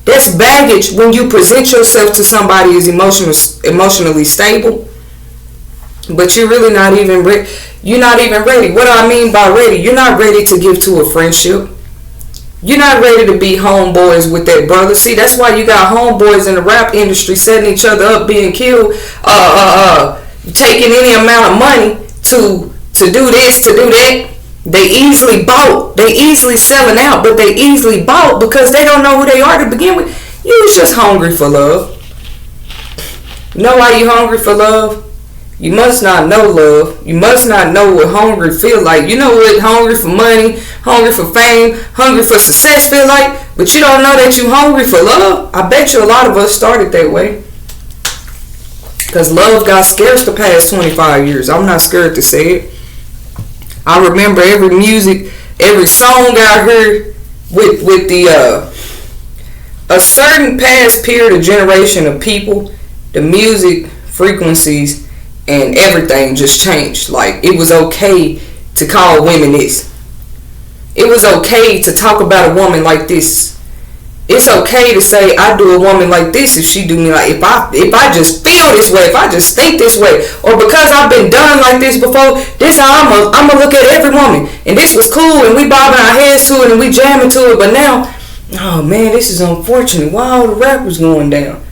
That's baggage when you present yourself to somebody as emotionally stable, but you're really not even ready. You're not even ready. What do I mean by ready? You're not ready to give to a friendship. You're not ready to be homeboys with that brother. See, that's why you got homeboys in the rap industry setting each other up, being killed, taking any amount of money to do this, to do that. They easily bought. They easily selling out, but they easily bought because they don't know who they are to begin with. You was just hungry for love. You know why you hungry for love? You must not know love. You must not know what hungry feel like. You know what hungry for money, hungry for fame, hungry for success feel like, but you don't know that you hungry for love. I bet you a lot of us started that way. Because love got scarce the past 25 years. I'm not scared to say it. I remember every song I heard with a certain past period of generation of people, the music, frequencies, and everything just changed. Like, it was okay to call women this. it was okay to talk about a woman like this. It's okay to say I do a woman like this if she do me like, if I just feel this way, if I just think this way, or because I've been done like this before, this how I'm gonna look at every woman. And this was cool, and we bobbing our heads to it, and we jamming to it. But now, oh man, this is unfortunate. Why all the rappers going down?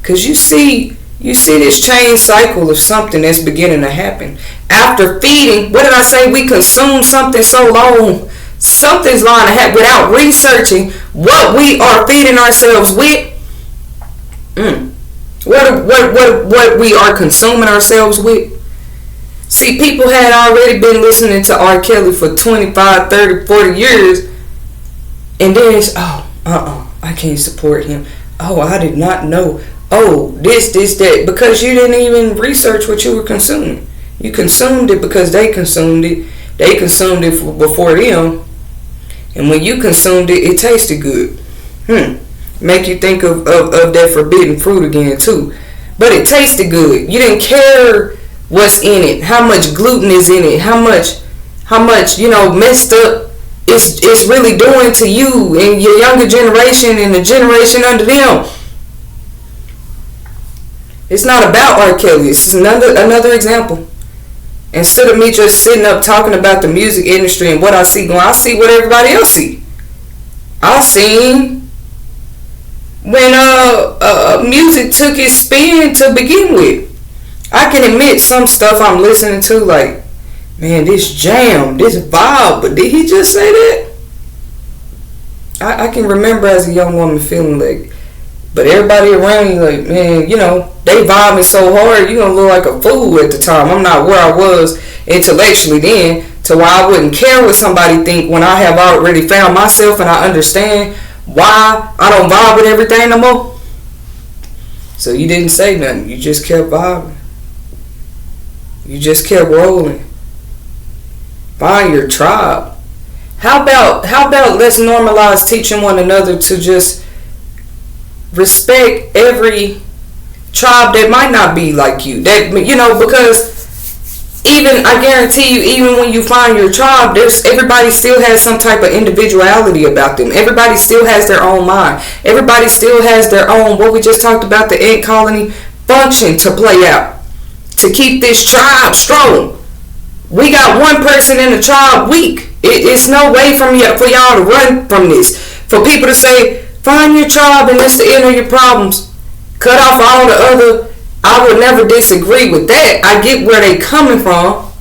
Cause you see this chain cycle of something that's beginning to happen. After feeding, what did I say? We consume something so long. Something's lying ahead without researching what we are feeding ourselves with. What we are consuming ourselves with. See, people had already been listening to R. Kelly for 25, 30, 40 years. And then it's, I can't support him. Oh, I did not know. Oh, this, that. Because you didn't even research what you were consuming. You consumed it because they consumed it. They consumed it before them. And when you consumed it, it tasted good. Make you think of that forbidden fruit again too. But it tasted good. You didn't care what's in it, how much gluten is in it, how much messed up it's really doing to you and your younger generation and the generation under them. It's not about R. Kelly. This is another example. Instead of me just sitting up talking about the music industry and what I see going, I see what everybody else see. I seen when music took its spin to begin with. I can admit some stuff I'm listening to, like, man, this jam, this vibe, but did he just say that? I can remember as a young woman feeling like, but everybody around you like, man, they vibing so hard, you gonna look like a fool at the time. I'm not where I was intellectually then, to where I wouldn't care what somebody think when I have already found myself and I understand why I don't vibe with everything no more. So you didn't say nothing. You just kept vibing. You just kept rolling. Find your tribe. How about let's normalize teaching one another to just respect every tribe that might not be like you. That because even I guarantee you, even when you find your tribe, everybody still has some type of individuality about them. Everybody still has their own mind. Everybody still has their own, what we just talked about, the ant colony function to play out, to keep this tribe strong. We got one person in the tribe weak. It's no way for y'all to run from this. For people to say, find your tribe and that's the end of your problems. Cut off all the other. I would never disagree with that. I get where they coming from.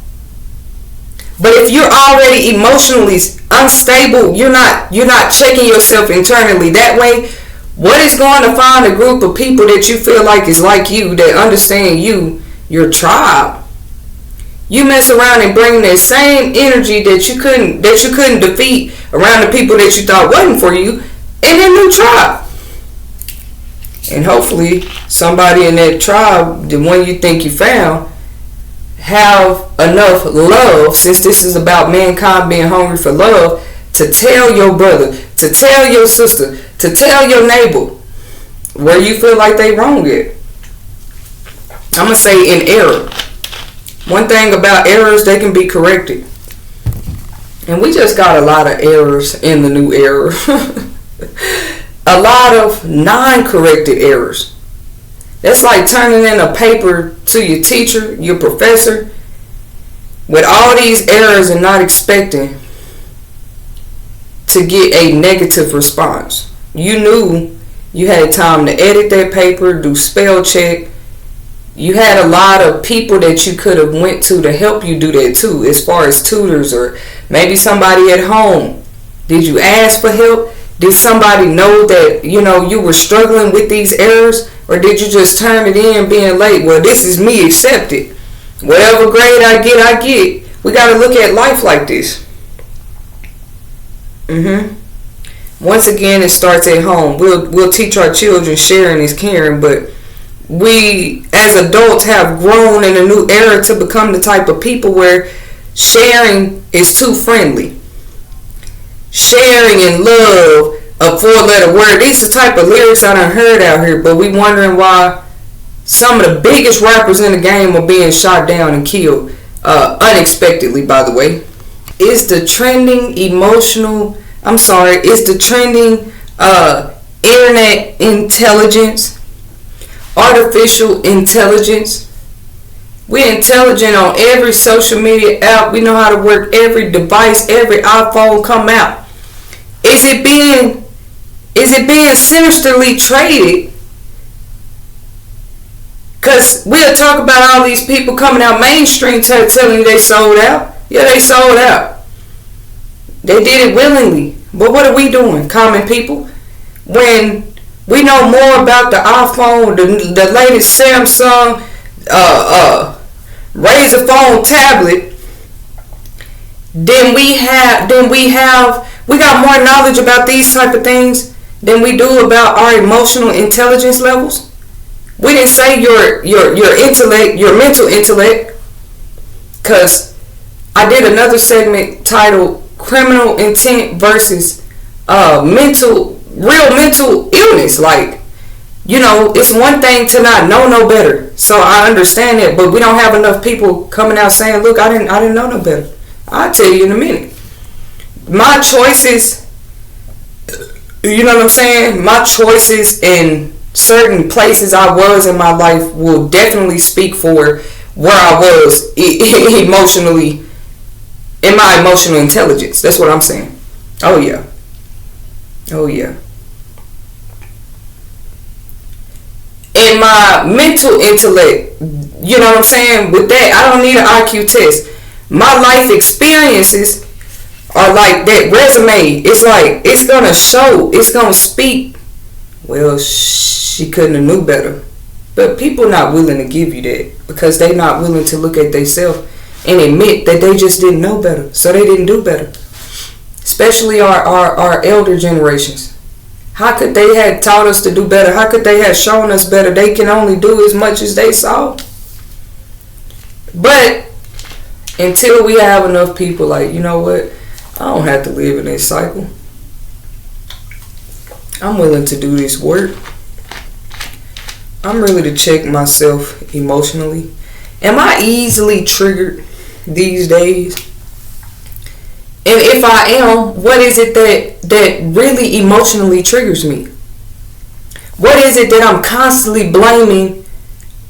But if you're already emotionally unstable, you're not checking yourself internally that way. What is going to find a group of people that you feel like is like you, that understand you, your tribe? You mess around and bring that same energy that you couldn't defeat around the people that you thought wasn't for you in a new tribe. And hopefully somebody in that tribe, the one you think you found, have enough love, since this is about mankind being hungry for love, to tell your brother, to tell your sister, to tell your neighbor where you feel like they wrong at. I'm going to say in error. One thing about errors, they can be corrected. And we just got a lot of errors in the new era. A lot of non-corrected errors. That's like turning in a paper to your teacher, your professor, with all these errors and not expecting to get a negative response. You knew you had time to edit that paper, do spell check. You had a lot of people that you could have went to help you do that too, as far as tutors or maybe somebody at home. Did you ask for help? Did somebody know that, you were struggling with these errors? Or did you just turn it in being late? Well, this is me, accept it. Whatever grade I get. We got to look at life like this. Once again, it starts at home. We'll teach our children sharing is caring, but we as adults have grown in a new era to become the type of people where sharing is too friendly. Sharing and love, a 4-letter word. These are the type of lyrics I done heard out here, but we wondering why some of the biggest rappers in the game are being shot down and killed unexpectedly, by the way. is the trending internet intelligence, artificial intelligence. We're intelligent on every social media app. We know how to work every device, every iPhone come out. Is it being sinisterly traded? Because we'll talk about all these people coming out mainstream telling you they sold out. Yeah, they sold out. They did it willingly. But what are we doing, common people? When we know more about the iPhone, the latest Samsung, Razr phone tablet, we got more knowledge about these type of things than we do about our emotional intelligence levels. We didn't say your intellect, your mental intellect, because I did another segment titled "Criminal Intent versus real mental illness." Like, it's one thing to not know no better. So I understand that, but we don't have enough people coming out saying, "Look, I didn't know no better." I'll tell you in a minute. My choices, you know what I'm saying? My choices in certain places I was in my life will definitely speak for where I was emotionally, in my emotional intelligence. That's what I'm saying. Oh yeah. In my mental intellect, you know what I'm saying? With that, I don't need an IQ test. My life experiences are like that resume. It's like, it's gonna show, it's gonna speak. Well, she couldn't have knew better. But people not willing to give you that because they not willing to look at themselves and admit that they just didn't know better. So they didn't do better. Especially our elder generations. How could they have taught us to do better? How could they have shown us better? They can only do as much as they saw. But until we have enough people like, you know what? I don't have to live in this cycle. I'm willing to do this work. I'm ready to check myself emotionally. Am I easily triggered these days? And if I am, what is it that really emotionally triggers me? What is it that I'm constantly blaming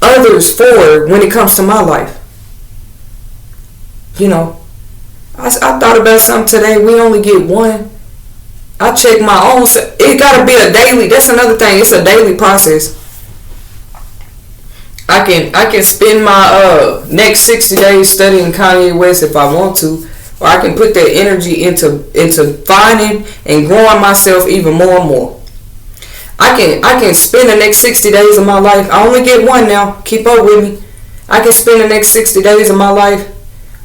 others for when it comes to my life? I thought about something today. We only get one. I check my own. It gotta be a daily. That's another thing. It's a daily process. I can spend my next 60 days studying Kanye West if I want to, or I can put that energy into finding and growing myself even more and more. I can spend the next 60 days of my life. I only get one now. Keep up with me. I can spend the next 60 days of my life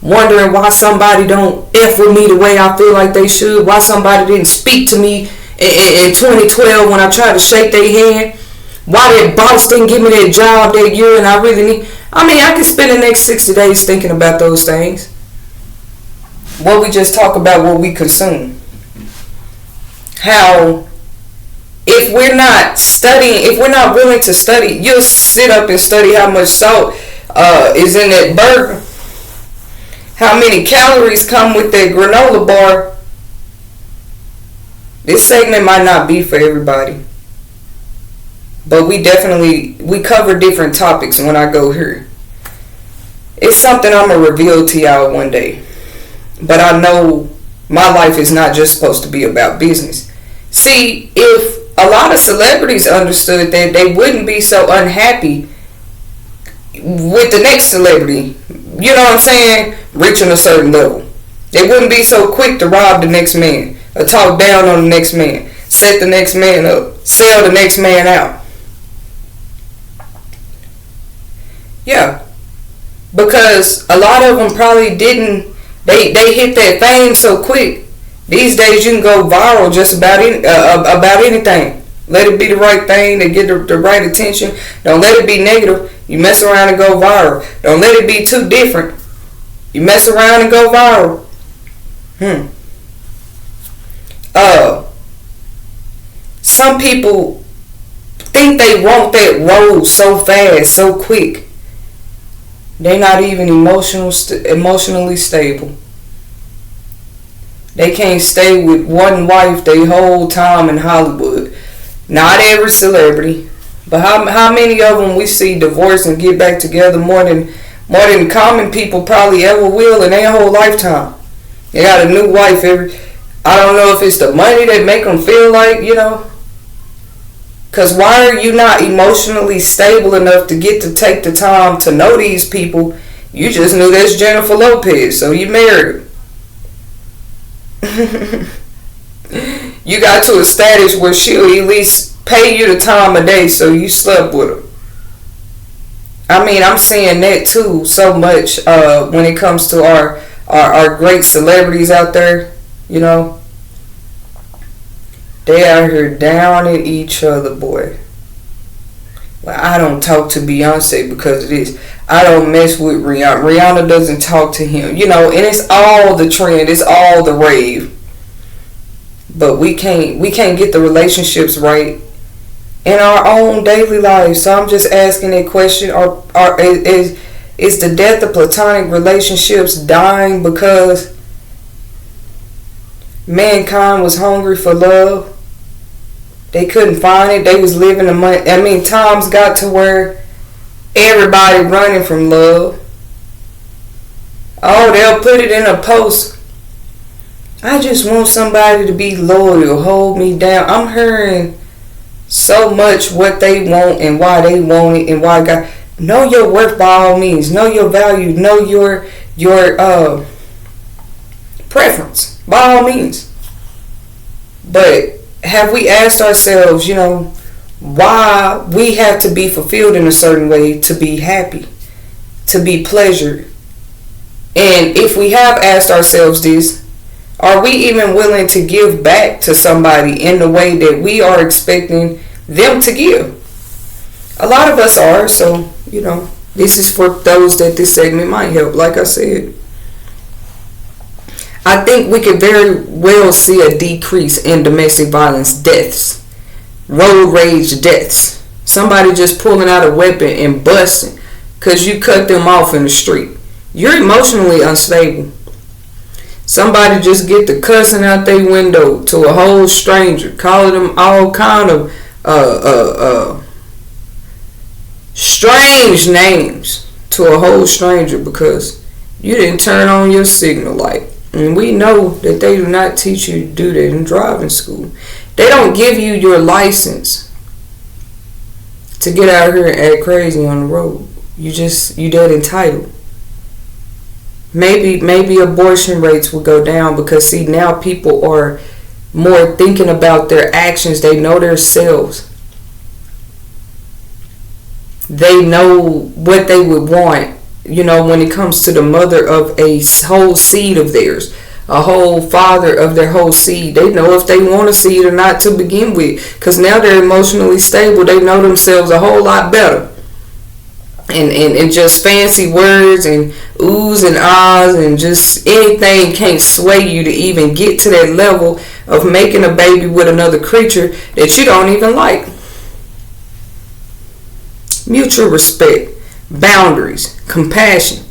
wondering why somebody don't F with me the way I feel like they should. Why somebody didn't speak to me in 2012 when I tried to shake their hand. Why that boss didn't give me that job that year and I really need. I can spend the next 60 days thinking about those things. What we just talk about, what we consume. How if we're not studying, if we're not willing to study, you'll sit up and study how much salt is in that burger. How many calories come with that granola bar. This segment might not be for everybody. But we cover different topics when I go here. It's something I'm going to reveal to y'all one day. But I know my life is not just supposed to be about business. See, if a lot of celebrities understood that, they wouldn't be so unhappy with the next celebrity. You know what I'm saying? Reaching a certain level. They wouldn't be so quick to rob the next man or talk down on the next man, set the next man up, sell the next man out. Yeah. Because a lot of them probably didn't, they hit that fame so quick. These days you can go viral just about anything. Let it be the right thing to get the right attention. Don't let it be negative. You mess around and go viral. Don't let it be too different. You mess around and go viral. Some people think they want that road so fast, so quick. They're not even emotionally stable. They can't stay with one wife their whole time in Hollywood. Not every celebrity, but how many of them we see divorce and get back together more than common people probably ever will in their whole lifetime. They got a new wife every. I don't know if it's the money that make them feel like, Because why are you not emotionally stable enough to get to take the time to know these people? You just knew that's Jennifer Lopez, so you married her. You got to a status where she'll at least pay you the time of day, so you slept with her. I mean, I'm seeing that too so much when it comes to our great celebrities out there, They out here down at each other, boy. Well, I don't talk to Beyonce because of this. I don't mess with Rihanna. Rihanna doesn't talk to him. And it's all the trend. It's all the rave. But we can't get the relationships right in our own daily lives. So I'm just asking a question. Is the death of platonic relationships dying because mankind was hungry for love? They couldn't find it. They was living the money. I mean, times got to where everybody running from love. Oh, they'll put it in a post. I just want somebody to be loyal, hold me down. I'm hearing so much what they want and why they want it and why God. Know your worth by all means. Know your value. Know your preference by all means. But have we asked ourselves, why we have to be fulfilled in a certain way to be happy, to be pleasured? And if we have asked ourselves this, are we even willing to give back to somebody in the way that we are expecting them to give? A lot of us are, so, this is for those that this segment might help, like I said. I think we could very well see a decrease in domestic violence deaths, road rage deaths, somebody just pulling out a weapon and busting because you cut them off in the street. You're emotionally unstable. Somebody just get the cussing out their window to a whole stranger, calling them all kind of strange names to a whole stranger because you didn't turn on your signal light. And we know that they do not teach you to do that in driving school. They don't give you your license to get out here and act crazy on the road. You that entitled. Maybe abortion rates will go down because see now people are more thinking about their actions. They know themselves. They know what they would want. When it comes to the mother of a whole seed of theirs, a whole father of their whole seed, they know if they want a seed or not to begin with, because now they're emotionally stable. They know themselves a whole lot better. And just fancy words and oohs and ahs and just anything can't sway you to even get to that level of making a baby with another creature that you don't even like. Mutual respect, boundaries, compassion.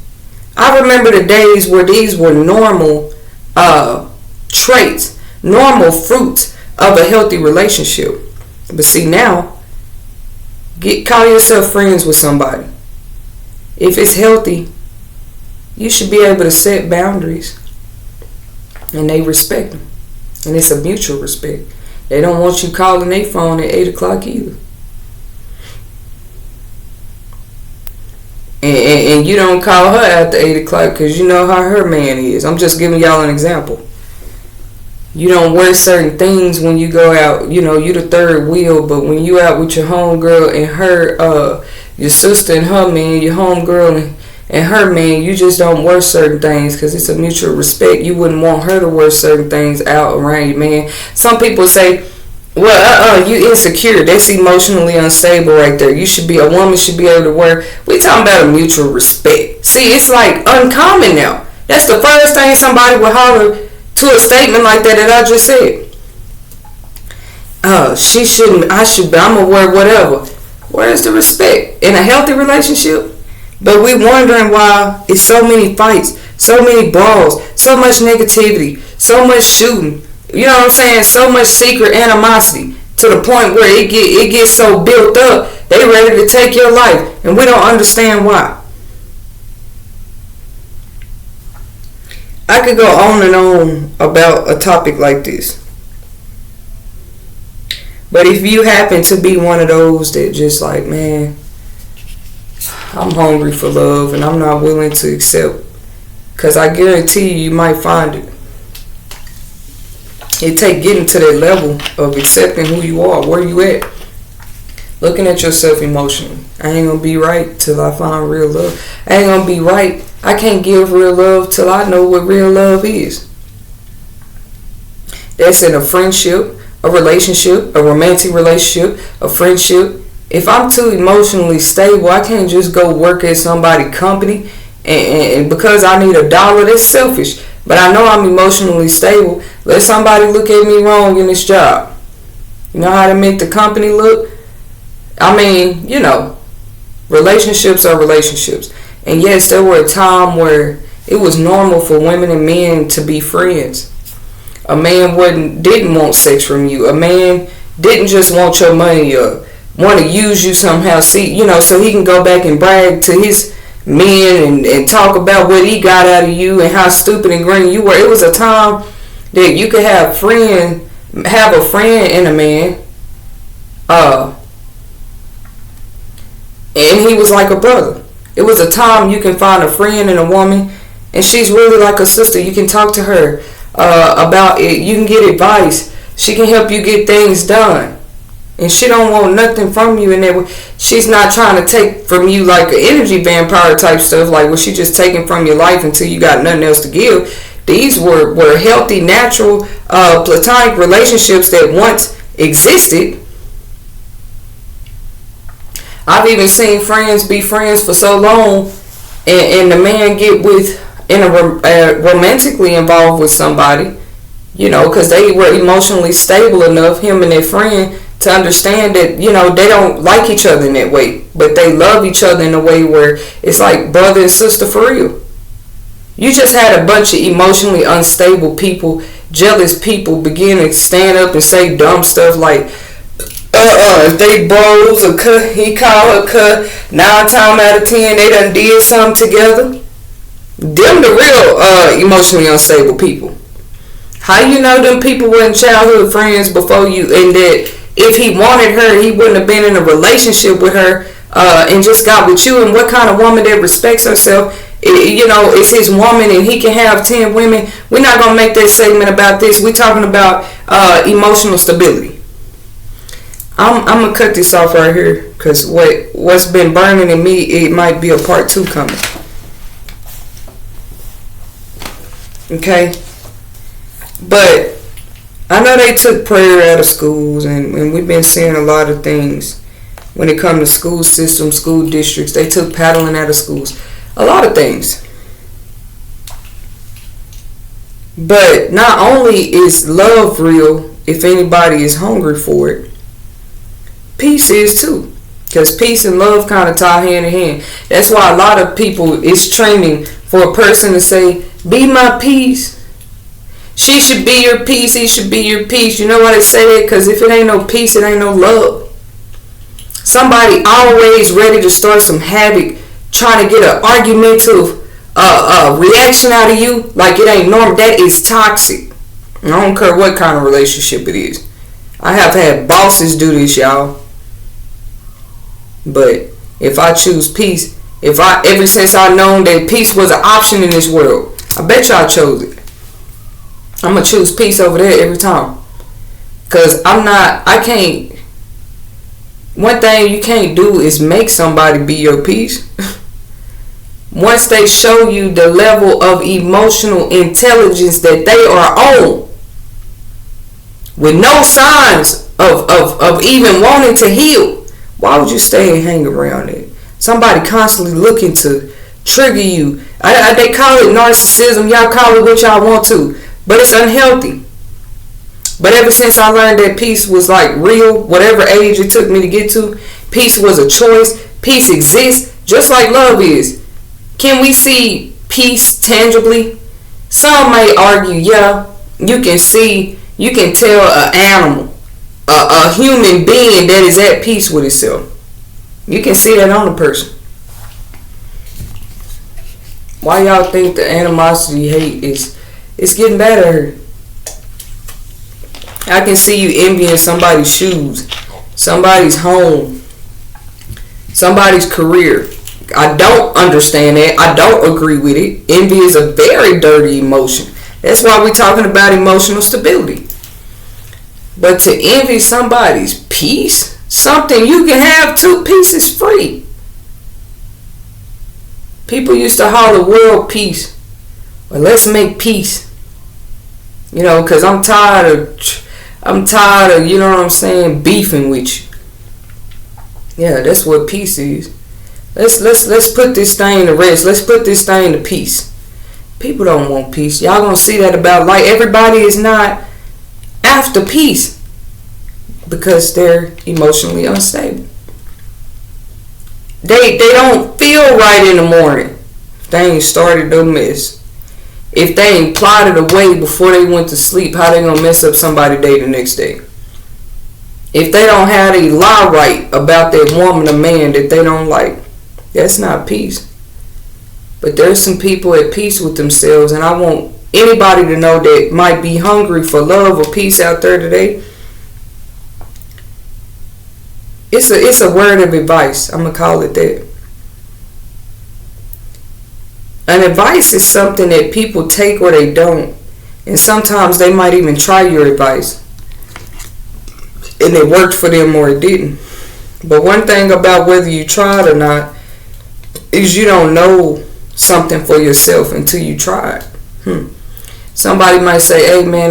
I remember the days where these were normal traits, normal fruits of a healthy relationship. But see now, call yourself friends with somebody. If it's healthy, you should be able to set boundaries. And they respect them. And it's a mutual respect. They don't want you calling their phone at 8 o'clock either. And you don't call her after 8 o'clock because you know how her man is. I'm just giving y'all an example. You don't wear certain things when you go out. You the third wheel, but when you out with your homegirl and her, your sister and her man, your homegirl and her man, you just don't wear certain things because it's a mutual respect. You wouldn't want her to wear certain things out around you, man. Some people say, well, you insecure. That's emotionally unstable right there. A woman should be able to wear. We talking about a mutual respect. See, it's like uncommon now. That's the first thing somebody would holler to a statement like that I just said. She shouldn't, I'm gonna wear whatever. Where's the respect? In a healthy relationship, But we wondering why it's so many fights, so many brawls, so much negativity, so much shooting. You know what I'm saying? So much secret animosity to the point where it gets so built up, they ready to take your life, and we don't understand why. I could go on and on about a topic like this. But if you happen to be one of those that just like, man, I'm hungry for love and I'm not willing to accept, because I guarantee you might find it. It take getting to that level of accepting who you are, where you at. Looking at yourself emotionally. I ain't gonna be right till I find real love. I ain't gonna be right. I can't give real love till I know what real love is. That's in a friendship, a relationship, a romantic relationship, a friendship. If I'm too emotionally stable, I can't just go work at somebody's company and because I need $1, that's selfish. But I know I'm emotionally stable. Let somebody look at me wrong in this job. You know how to make the company look? I mean, you know, relationships are relationships. And yes, there were a time where it was normal for women and men to be friends. A man didn't want sex from you. A man didn't just want your money or want to use you somehow, see, you know, so he can go back and brag to his men and talk about what he got out of you and how stupid and green you were. It was a time that you could have a friend in a man, and he was like a brother. It was a time you can find a friend in a woman, and she's really like a sister. You can talk to her about it. You can get advice. She can help you get things done. And she don't want nothing from you in that way. She's not trying to take from you like an energy vampire type stuff, like what she just taking from your life until you got nothing else to give. These were healthy, natural, platonic relationships that once existed. I've even seen friends be friends for so long, and the man get romantically involved with somebody, you know, because they were emotionally stable enough, him and their friend, to understand that, you know, they don't like each other in that way, but they love each other in a way where it's like brother and sister for real. You just had a bunch of emotionally unstable people, jealous people begin to stand up and say dumb stuff like, if they bros or cut, he call her cut, 9 times out of 10 they done did something together. Them the real emotionally unstable people. How you know them people weren't childhood friends before you, and that if he wanted her, he wouldn't have been in a relationship with her and just got with you? And what kind of woman that respects herself, you know, is his woman and he can have 10 women? We're not going to make that segment about this. We're talking about emotional stability. I'm going to cut this off right here because what's been burning in me, it might be a part 2 coming. Okay? But I know they took prayer out of schools, and we've been seeing a lot of things when it comes to school systems, school districts. They took paddling out of schools. A lot of things. But not only is love real, if anybody is hungry for it, peace is too. Because peace and love kind of tie hand in hand. That's why a lot of people is training for a person to say, be my peace. She should be your peace. He should be your peace. You know why they say that? Because if it ain't no peace, it ain't no love. Somebody always ready to start some havoc, trying to get an argumentative reaction out of you like it ain't normal. That is toxic. I don't care what kind of relationship it is. I have had bosses do this, y'all. But if I choose peace, ever since I known that peace was an option in this world, I bet y'all chose it. I'm going to choose peace over there every time. Because one thing you can't do is make somebody be your peace. Once they show you the level of emotional intelligence that they are on, with no signs of even wanting to heal, why would you stay and hang around it? Somebody constantly looking to trigger you. They call it narcissism. Y'all call it what y'all want to. But it's unhealthy. But ever since I learned that peace was like real, whatever age it took me to get to, peace was a choice. Peace exists. Just like love is. Can we see peace tangibly? Some may argue, yeah, you can tell an animal, a human being that is at peace with itself. You can see that on a person. Why y'all think the animosity, hate it's getting better? I can see you envying somebody's shoes, somebody's home, somebody's career. I don't understand that. I don't agree with it. Envy is a very dirty emotion. That's why we're talking about emotional stability. But to envy somebody's peace, something you can have too, peace is free. People used to holler world peace. Well, let's make peace. You know, because I'm tired of, you know what I'm saying, beefing with you. Yeah, that's what peace is. Let's put this thing to rest. Let's put this thing to peace. People don't want peace. Y'all gonna see that about life. Everybody is not after peace because they're emotionally unstable. They don't feel right in the morning. They ain't started no mess. If they ain't plotted away before they went to sleep, how they gonna mess up somebody's day the next day? If they don't have a lie right about that woman or man that they don't like, that's not peace. But there's some people at peace with themselves, and I want anybody to know that might be hungry for love or peace out there today. It's a word of advice. I'm gonna call it that. An advice is something that people take or they don't, and sometimes they might even try your advice, and it worked for them or it didn't. But one thing about whether you tried or not is you don't know something for yourself until you try it. Somebody might say, hey man,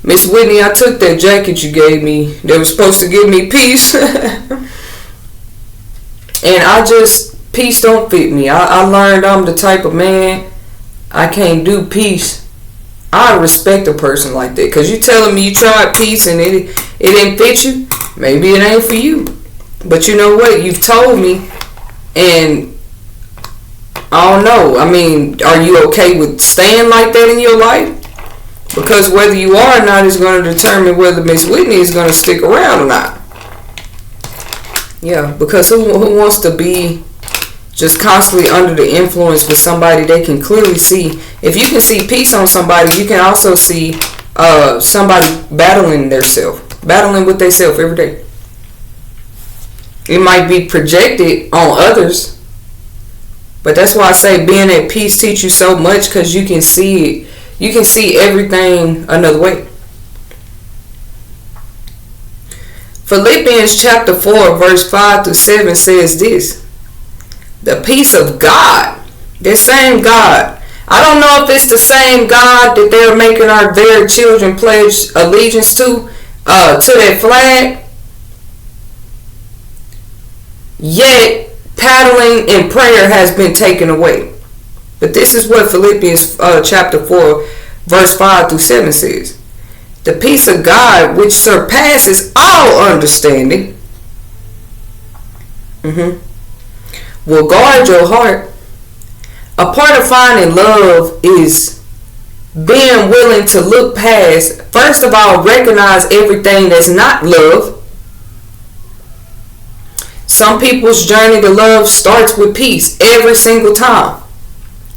Miss Whitney, I took that jacket you gave me that was supposed to give me peace. And peace don't fit me. I learned I'm the type of man, I can't do peace. I respect a person like that. Because you telling me you tried peace and it didn't fit you, maybe it ain't for you. But you know what? You've told me, and I don't know. I mean, are you okay with staying like that in your life? Because whether you are or not is going to determine whether Miss Whitney is going to stick around or not. Yeah, because who wants to be just constantly under the influence with somebody they can clearly see? If you can see peace on somebody, you can also see somebody battling with themselves every day. It might be projected on others, but that's why I say being at peace teach you so much, because you can see it. You can see everything another way. Philippians chapter 4 verse 5 through 7 says this: the peace of God, the same God. I don't know if it's the same God that they're making our very children pledge allegiance to that flag. Yet paddling in prayer has been taken away. But this is what Philippians chapter 4 verse 5 through 7 says: the peace of God, which surpasses all understanding, will guard your heart. A part of finding love is being willing to look past, first of all, recognize everything that's not love. Some people's journey to love starts with peace every single time.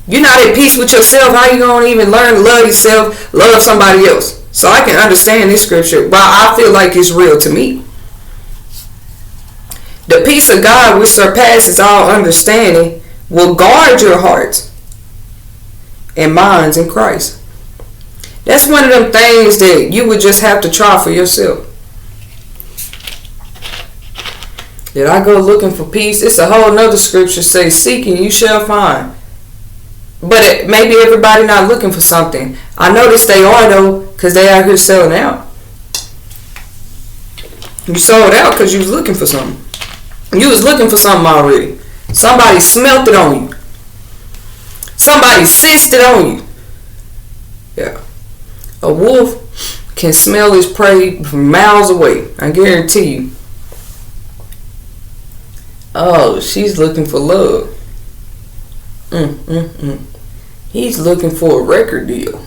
You're not at peace with yourself, how you going to even learn to love yourself, love somebody else? So I can understand this scripture, but I feel like it's real to me. The peace of God, which surpasses all understanding, will guard your hearts and minds in Christ. That's one of them things that you would just have to try for yourself. Did I go looking for peace? It's a whole nother scripture says, seeking you shall find. But maybe everybody not looking for something. I noticed they are though, because they out here selling out. You sold out because you was looking for something. You was looking for something already. Somebody smelt it on you. Somebody sensed it on you. Yeah. A wolf can smell his prey from miles away. I guarantee you. Oh, she's looking for love. He's looking for a record deal.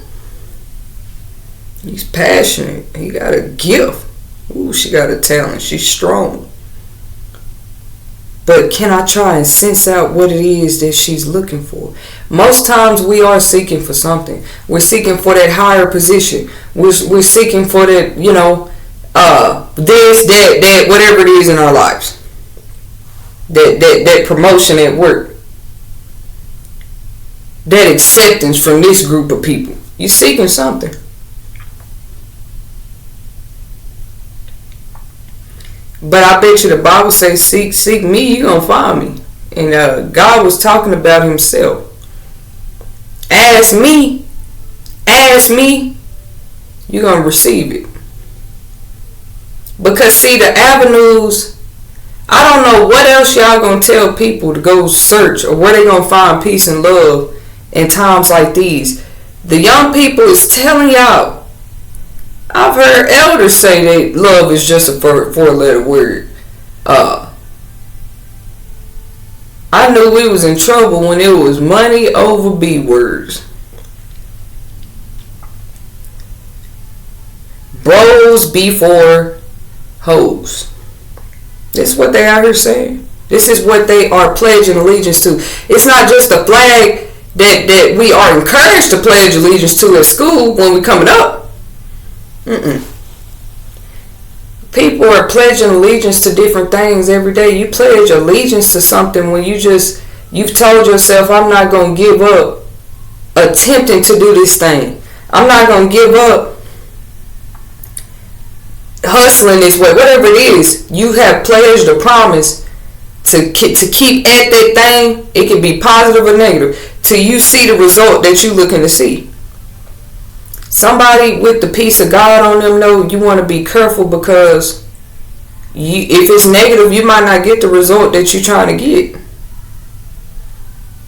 He's passionate. He got a gift. Ooh, she got a talent. She's strong. But can I try and sense out what it is that she's looking for? Most times we are seeking for something. We're seeking for that higher position. We're seeking for that, this, that, whatever it is in our lives. That promotion at work. That acceptance from this group of people. You're seeking something. But I bet you the Bible says, seek me, you're going to find me. And God was talking about himself. Ask me, you're going to receive it. Because see, the avenues, I don't know what else y'all going to tell people to go search or where they going to find peace and love in times like these. The young people is telling y'all, I've heard elders say that love is just a four-letter word. I knew we was in trouble when it was money over B words. Bros before hoes. This is what they out here saying. This is what they are pledging allegiance to. It's not just a flag that we are encouraged to pledge allegiance to at school when we coming up. People are pledging allegiance to different things every day. You pledge allegiance to something when you've told yourself, I'm not going to give up attempting to do this thing. I'm not going to give up hustling this way. Whatever it is, you have pledged a promise to keep at that thing. It can be positive or negative till you see the result that you're looking to see. Somebody with the peace of God on them know you want to be careful because if it's negative, you might not get the result that you're trying to get.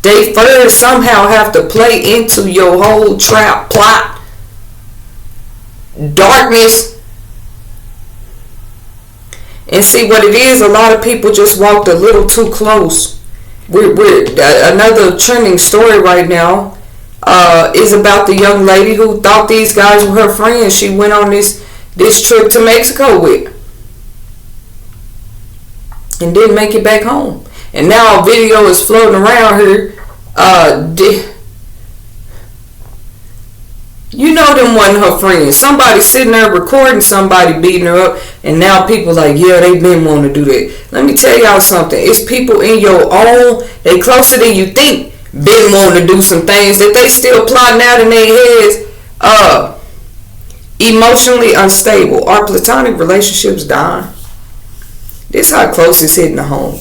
They first somehow have to play into your whole trap, plot, darkness. And see what it is, a lot of people just walked a little too close. We're another trending story right now. Is about the young lady who thought these guys were her friends. She went on this trip to Mexico with and didn't make it back home. And now a video is floating around here. You know them wasn't her friends. Somebody sitting there recording somebody beating her up, and now people like, yeah, they been wanting to do that. Let me tell y'all something. It's people in your own, they closer than you think, been wanting to do some things that they still plotting out in their heads. Emotionally unstable. Our platonic relationships dying. This how close it's hitting the home.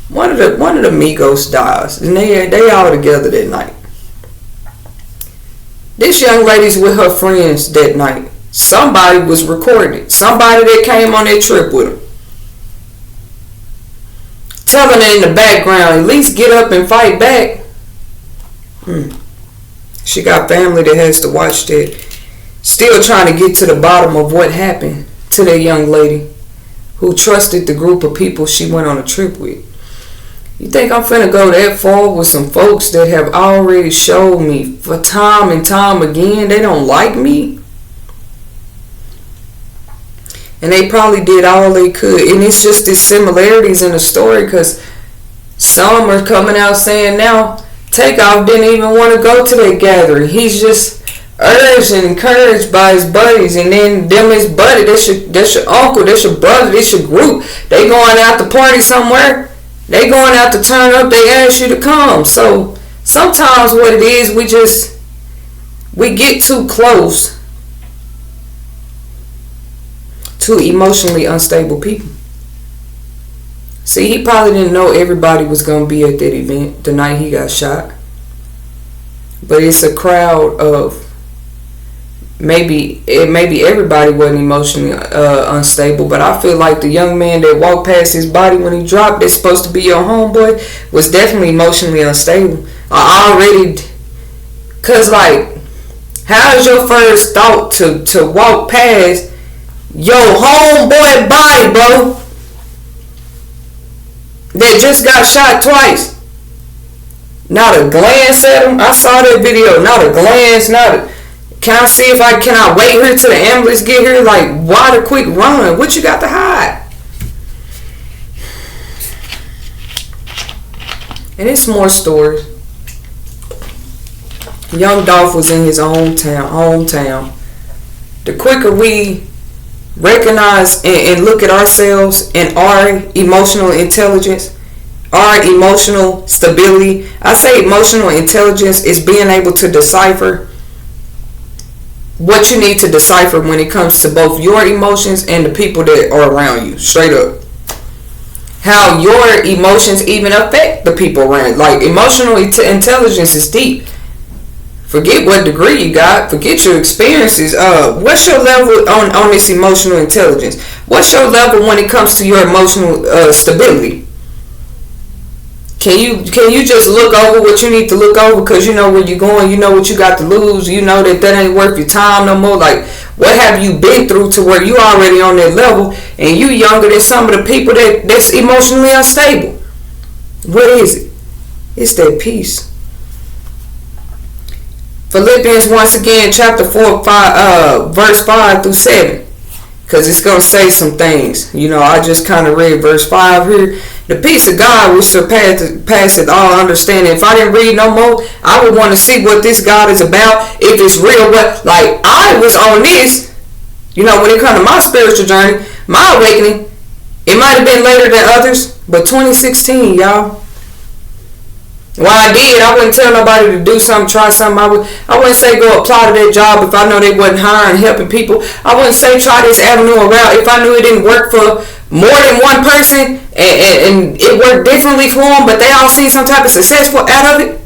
One of the Migos dies, and they all together that night. This young lady's with her friends that night. Somebody was recording it. Somebody that came on that trip with them. Telling her in the background, at least get up and fight back. She got family that has to watch that. Still trying to get to the bottom of what happened to that young lady who trusted the group of people she went on a trip with. You think I'm finna go that far with some folks that have already showed me for time and time again they don't like me? And they probably did all they could. And it's just these similarities in the story, because some are coming out saying now Takeoff didn't even want to go to that gathering. He's just urged and encouraged by his buddies, and then them his buddy, that's your uncle, that's your brother, that's your group. They going out to party somewhere. They going out to turn up. They ask you to come. So sometimes what it is, we get too close to emotionally unstable people. See, he probably didn't know everybody was going to be at that event the night he got shot. But it's a crowd of maybe everybody wasn't emotionally unstable, but I feel like the young man that walked past his body when he dropped, that's supposed to be your homeboy, was definitely emotionally unstable. Cause like, how is your first thought to walk past your homeboy body, bro? that just got shot twice. Not a glance at him. I saw that video. Not a glance. Not a, can I see if can I wait here till the ambulance get here? Like, why the quick run? What you got to hide? And it's more stories. Young Dolph was in his own hometown. The quicker we recognize and look at ourselves and our emotional intelligence, our emotional stability. I say emotional intelligence is being able to decipher what you need to decipher when it comes to both your emotions and the people that are around you. Straight up. How your emotions even affect the people around. Like, emotional intelligence is deep. Forget what degree you got. Forget your experiences. What's your level on this emotional intelligence? What's your level when it comes to your emotional stability? Can you just look over what you need to look over because you know where you're going, you know what you got to lose, you know that ain't worth your time no more? Like, what have you been through to where you already on that level and you younger than some of the people that's emotionally unstable? What is it? It's that peace. Philippians, once again, chapter 4, verse 5 through 7. Because it's going to say some things. You know, I just kind of read verse 5 here. The peace of God which surpasseth all understanding. If I didn't read no more, I would want to see what this God is about. If it's real, like, I was on this, you know, when it comes to my spiritual journey, my awakening, it might have been later than others, but 2016, y'all. Well, I wouldn't tell nobody to do something, try something. I wouldn't say go apply to that job if I know they wasn't hiring, helping people. I wouldn't say try this avenue around if I knew it didn't work for more than one person and it worked differently for them, but they all seen some type of success out of it.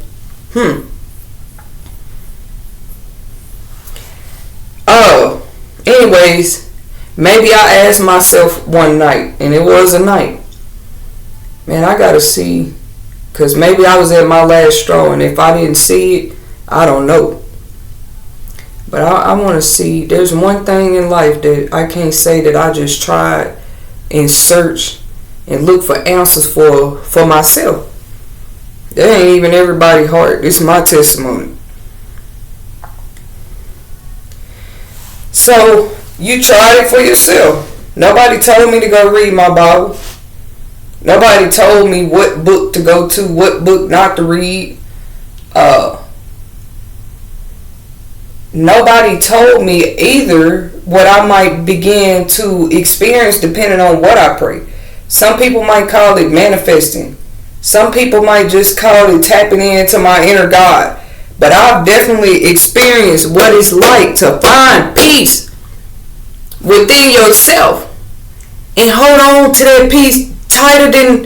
Anyways, maybe I asked myself one night, and it was a night, man, I gotta see. Because maybe I was at my last straw, and if I didn't see it, I don't know. But I want to see. There's one thing in life that I can't say that I just tried and searched and looked for answers for myself. That ain't even everybody's heart. It's my testimony. So, you tried it for yourself. Nobody told me to go read my Bible. Nobody told me what book to go to, what book not to read. Nobody told me either what I might begin to experience depending on what I pray. Some people might call it manifesting. Some people might just call it tapping into my inner God. But I've definitely experienced what it's like to find peace within yourself and hold on to that peace tighter than,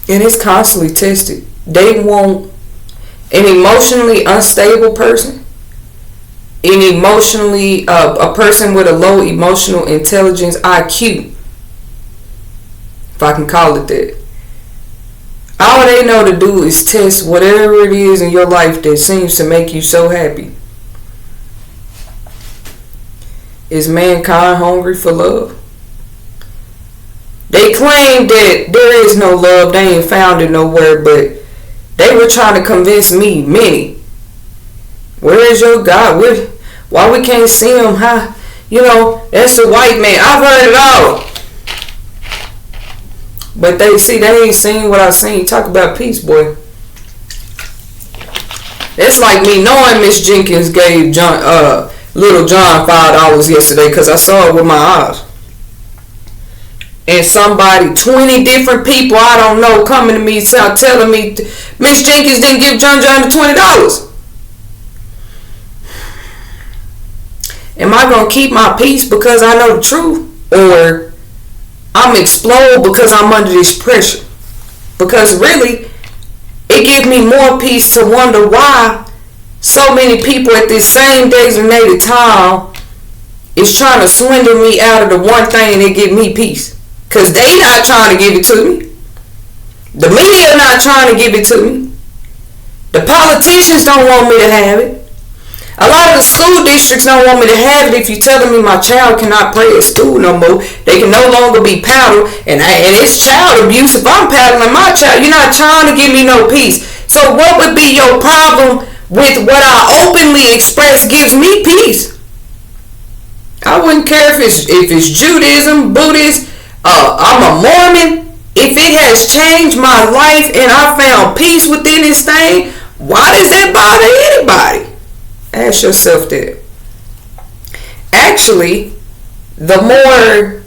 and it's constantly tested. They want an emotionally unstable person, an emotionally a person with a low emotional intelligence IQ, if I can call it that. All they know to do is test whatever it is in your life that seems to make you so happy. Is mankind hungry for love? They claim that there is no love, they ain't found it nowhere, but they were trying to convince me, many. Where is your God? Why we can't see him? How? You know, that's a white man. I've heard it all. But they ain't seen what I've seen. Talk about peace, boy. It's like me knowing Miss Jenkins gave Little John $5 yesterday because I saw it with my eyes. And somebody, 20 different people I don't know coming to me telling me Miss Jenkins didn't give John the $20. Am I going to keep my peace because I know the truth? Or I'm explode because I'm under this pressure? Because really, it gives me more peace to wonder why so many people at this same designated time is trying to swindle me out of the one thing that give me peace. Because they not trying to give it to me. The media not trying to give it to me. The politicians don't want me to have it. A lot of the school districts don't want me to have it if you're telling me my child cannot pray at school no more. They can no longer be paddled, and it's child abuse if I'm paddling my child. You're not trying to give me no peace. So what would be your problem with what I openly express gives me peace? I wouldn't care if it's Judaism, Buddhist, I'm a Mormon. If it has changed my life and I found peace within this thing, why does that bother anybody? Ask yourself that. Actually, the more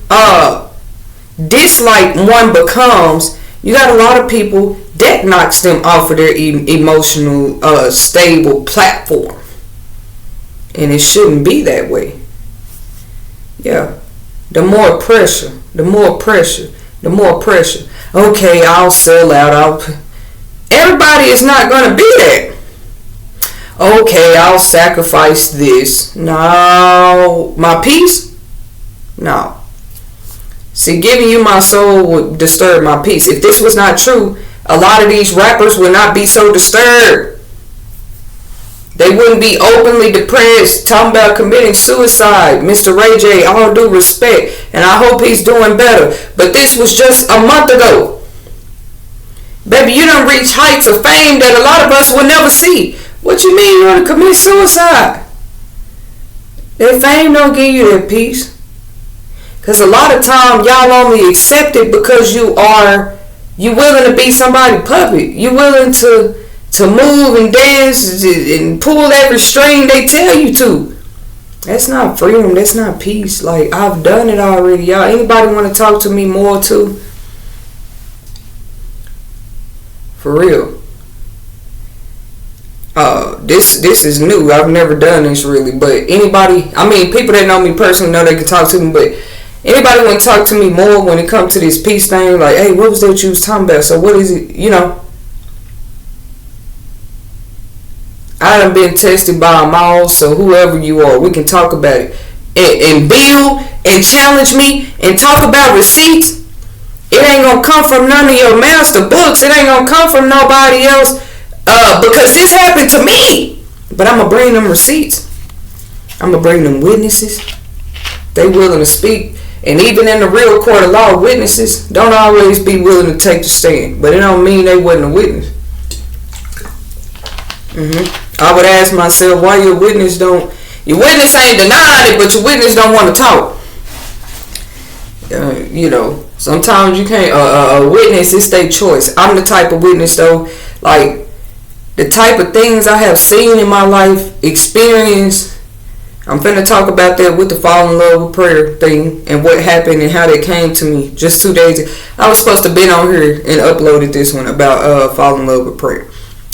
disliked one becomes, you got a lot of people that knocks them off of their emotional stable platform. And it shouldn't be that way. Yeah. The more pressure. Okay, I'll sell out. Everybody is not going to be that. Okay, I'll sacrifice this. No. My peace? No. See, giving you my soul would disturb my peace. If this was not true, a lot of these rappers would not be so disturbed. They wouldn't be openly depressed, talking about committing suicide. Mr. Ray J, all due respect, and I hope he's doing better. But this was just a month ago. Baby, you done reached heights of fame that a lot of us will never see. What you mean you want to commit suicide? That fame don't give you that peace. Because a lot of time y'all only accept it because you willing to be somebody's puppet. You willing to move and dance and pull every string they tell you to. That's not freedom. That's not peace. Like, I've done it already, y'all. Anybody want to talk to me more too? For real. This is new. I've never done this really. But anybody, I mean, people that know me personally know they can talk to me. But anybody want to talk to me more when it comes to this peace thing? Like, hey, what was that you was talking about? So what is it? You know. I done been tested by them all, so whoever you are, we can talk about it. And build and challenge me and talk about receipts. It ain't going to come from none of your master books. It ain't going to come from nobody else because this happened to me. But I'm going to bring them receipts. I'm going to bring them witnesses. They willing to speak. And even in the real court of law, witnesses don't always be willing to take the stand. But it don't mean they wasn't a witness. I would ask myself why your witness ain't denied it, but your witness don't want to talk. You know, sometimes you can't, a witness, it's their choice. I'm the type of witness though, like the type of things I have seen in my life, experienced. I'm finna talk about that with the fall in love with prayer thing and what happened and how that came to me just 2 days ago. I was supposed to be on here and uploaded this one about fall in love with prayer.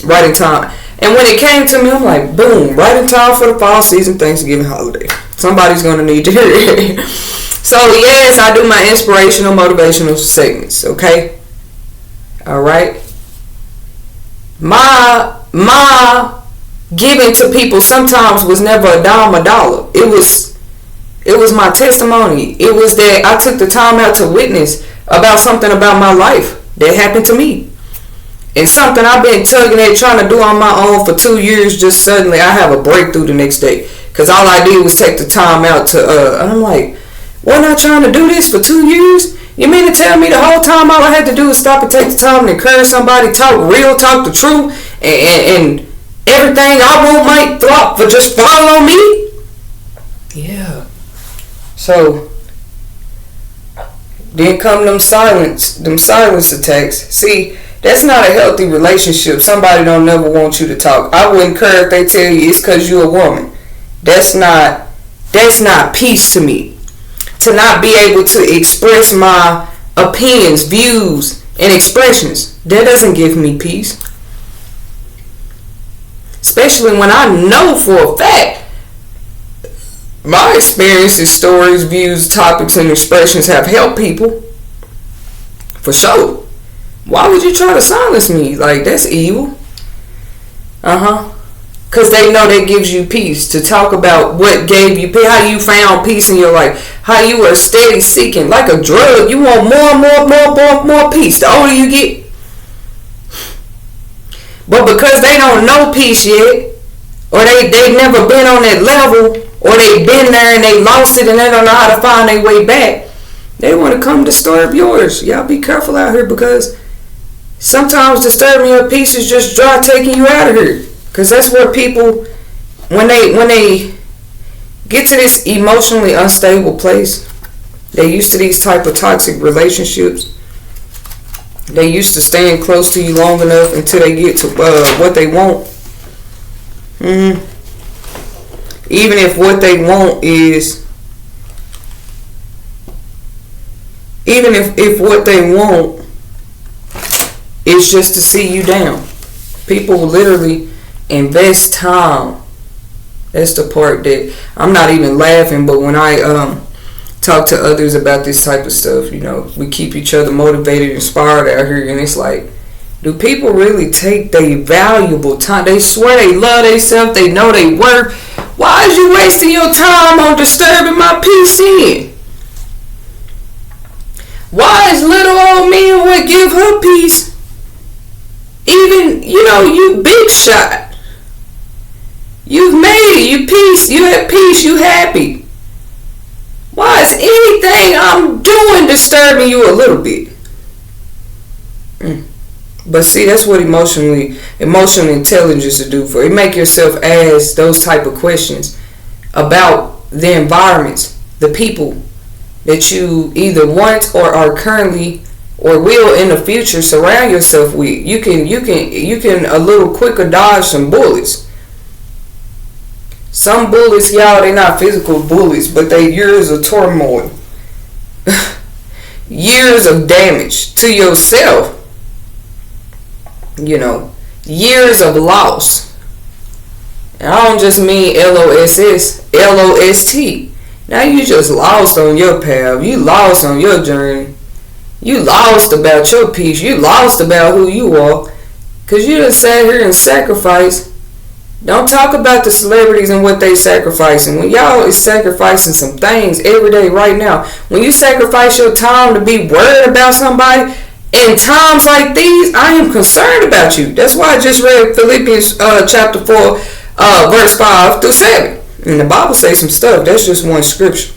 Right in time. And when it came to me, I'm like, boom, right in time for the fall season Thanksgiving holiday. Somebody's going to need to hear it. So, yes, I do my inspirational, motivational segments, okay? All right? My giving to people sometimes was never a dime, a dollar. It was my testimony. It was that I took the time out to witness about something about my life that happened to me. And something I've been tugging at trying to do on my own for 2 years, just suddenly I have a breakthrough the next day. Because all I did was take the time out to, and I'm like, wasn't I trying to do this for 2 years? You mean to tell me the whole time all I had to do was stop and take the time to encourage somebody, talk real, talk the truth, and everything I want might flop for just fall on me? Yeah. So, then come them silence attacks. See, that's not a healthy relationship. Somebody don't never want you to talk. I wouldn't care if they tell you it's because you're a woman. That's not peace to me. To not be able to express my opinions, views, and expressions. That doesn't give me peace. Especially when I know for a fact my experiences, stories, views, topics, and expressions have helped people. For sure. Why would you try to silence me? Like, that's evil. Because they know that gives you peace. To talk about what gave you peace, how you found peace in your life, how you are steady seeking, like a drug. You want more peace the older you get. But because they don't know peace yet, or they never been on that level, or they been there and they lost it and they don't know how to find their way back, they want to come disturb yours. Y'all be careful out here, because sometimes disturbing your peace is just dry taking you out of here. Because that's where people, when they get to this emotionally unstable place, they used to these type of toxic relationships. They used to staying close to you long enough until they get to what they want. Even if what they want is, even if what they want is just to see you down. People will literally invest time. That's the part that I'm not even laughing, but when I talk to others about this type of stuff, you know, we keep each other motivated, inspired out here, and it's like, do people really take their valuable time? They swear they love themselves, they know they work. Why is you wasting your time on disturbing my peace in? Why is little old me what give her peace? Even, you know, you big shot. You've made it, you peace, you at peace, you happy. Why is anything I'm doing disturbing you a little bit? But see, that's what emotional intelligence to do for. It make yourself ask those type of questions about the environments, the people that you either want or are currently or will in the future surround yourself with. You can a little quicker dodge some bullets. Some bullets, y'all, they not physical bullets, but they years of turmoil. Years of damage to yourself. You know, years of loss. And I don't just mean LOSS, LOST. Now you just lost on your path. You lost on your journey. You lost about your peace. You lost about who you are. Because you done sat here and sacrificed. Don't talk about the celebrities and what they sacrificing. When y'all is sacrificing some things every day right now. When you sacrifice your time to be worried about somebody, in times like these, I am concerned about you. That's why I just read Philippians chapter 4, verse 5 through 7. And the Bible says some stuff. That's just one scripture.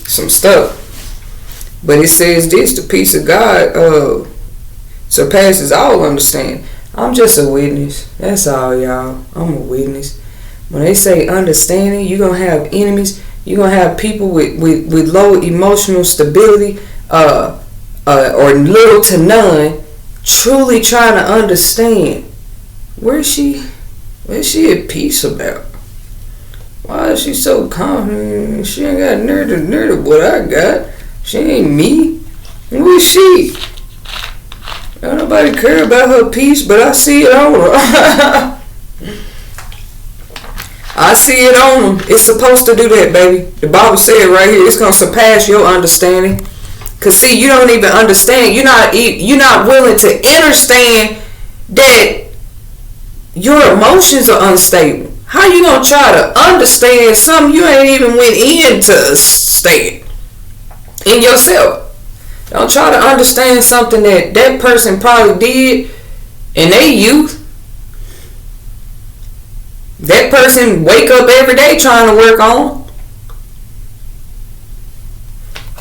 Some stuff. But it says this, the peace of God surpasses all understanding. I'm just a witness. That's all, y'all. I'm a witness. When they say understanding, you're going to have enemies. You're going to have people with low emotional stability or little to none truly trying to understand. Where's she at peace about? Why is she so confident? She ain't got near to what I got. She ain't me. Who is she? Don't nobody care about her peace, but I see it on her. I see it on them. It's supposed to do that, baby. The Bible said right here, it's going to surpass your understanding. Because see, you don't even understand. You're not willing to understand that your emotions are unstable. How you going to try to understand something you ain't even went in to understand in yourself? Don't try to understand something that person probably did in their youth. That person wake up every day trying to work on.